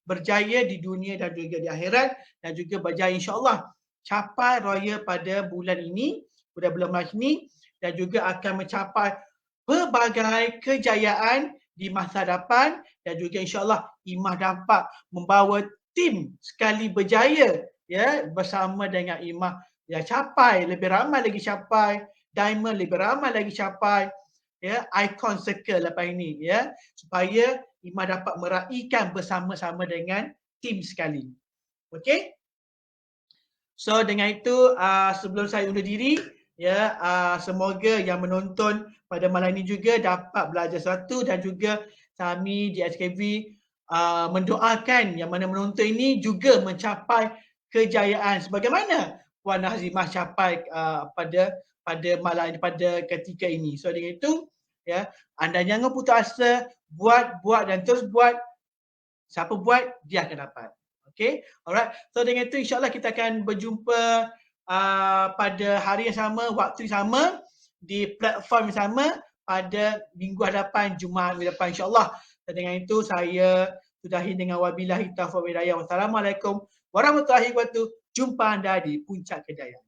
berjaya di dunia dan juga di akhirat, dan juga berjaya insyaAllah capai royal pada bulan ini, pada bulan Mac ini, dan juga akan mencapai pelbagai kejayaan di masa depan, dan juga insyaAllah Ima dapat membawa tim sekali berjaya ya bersama dengan Imah ya capai, lebih ramai lagi capai, diamond lebih ramai lagi capai ya, icon circle lepas ini ya, supaya Imah dapat meraihkan bersama-sama dengan tim sekali. Okey? So dengan itu sebelum saya undur diri ya, semoga yang menonton pada malam ini juga dapat belajar sesuatu dan juga kami di SKV mendoakan yang mana menonton ini juga mencapai kejayaan sebagaimana Puan Hazimah capai pada malam pada ketika ini. So dengan itu ya, anda jangan putus asa, buat dan terus buat. Siapa buat dia akan dapat. Okay, alright. So dengan itu insyaAllah kita akan berjumpa pada hari yang sama, waktu yang sama, di platform yang sama pada minggu hadapan, Jumaat minggu depan insyaAllah. Dan dengan itu saya sudahi dengan wabillahi taufiq wal hidayah. Wassalamualaikum warahmatullahi wabarakatuh. Jumpa anda di Puncak Kejayaan.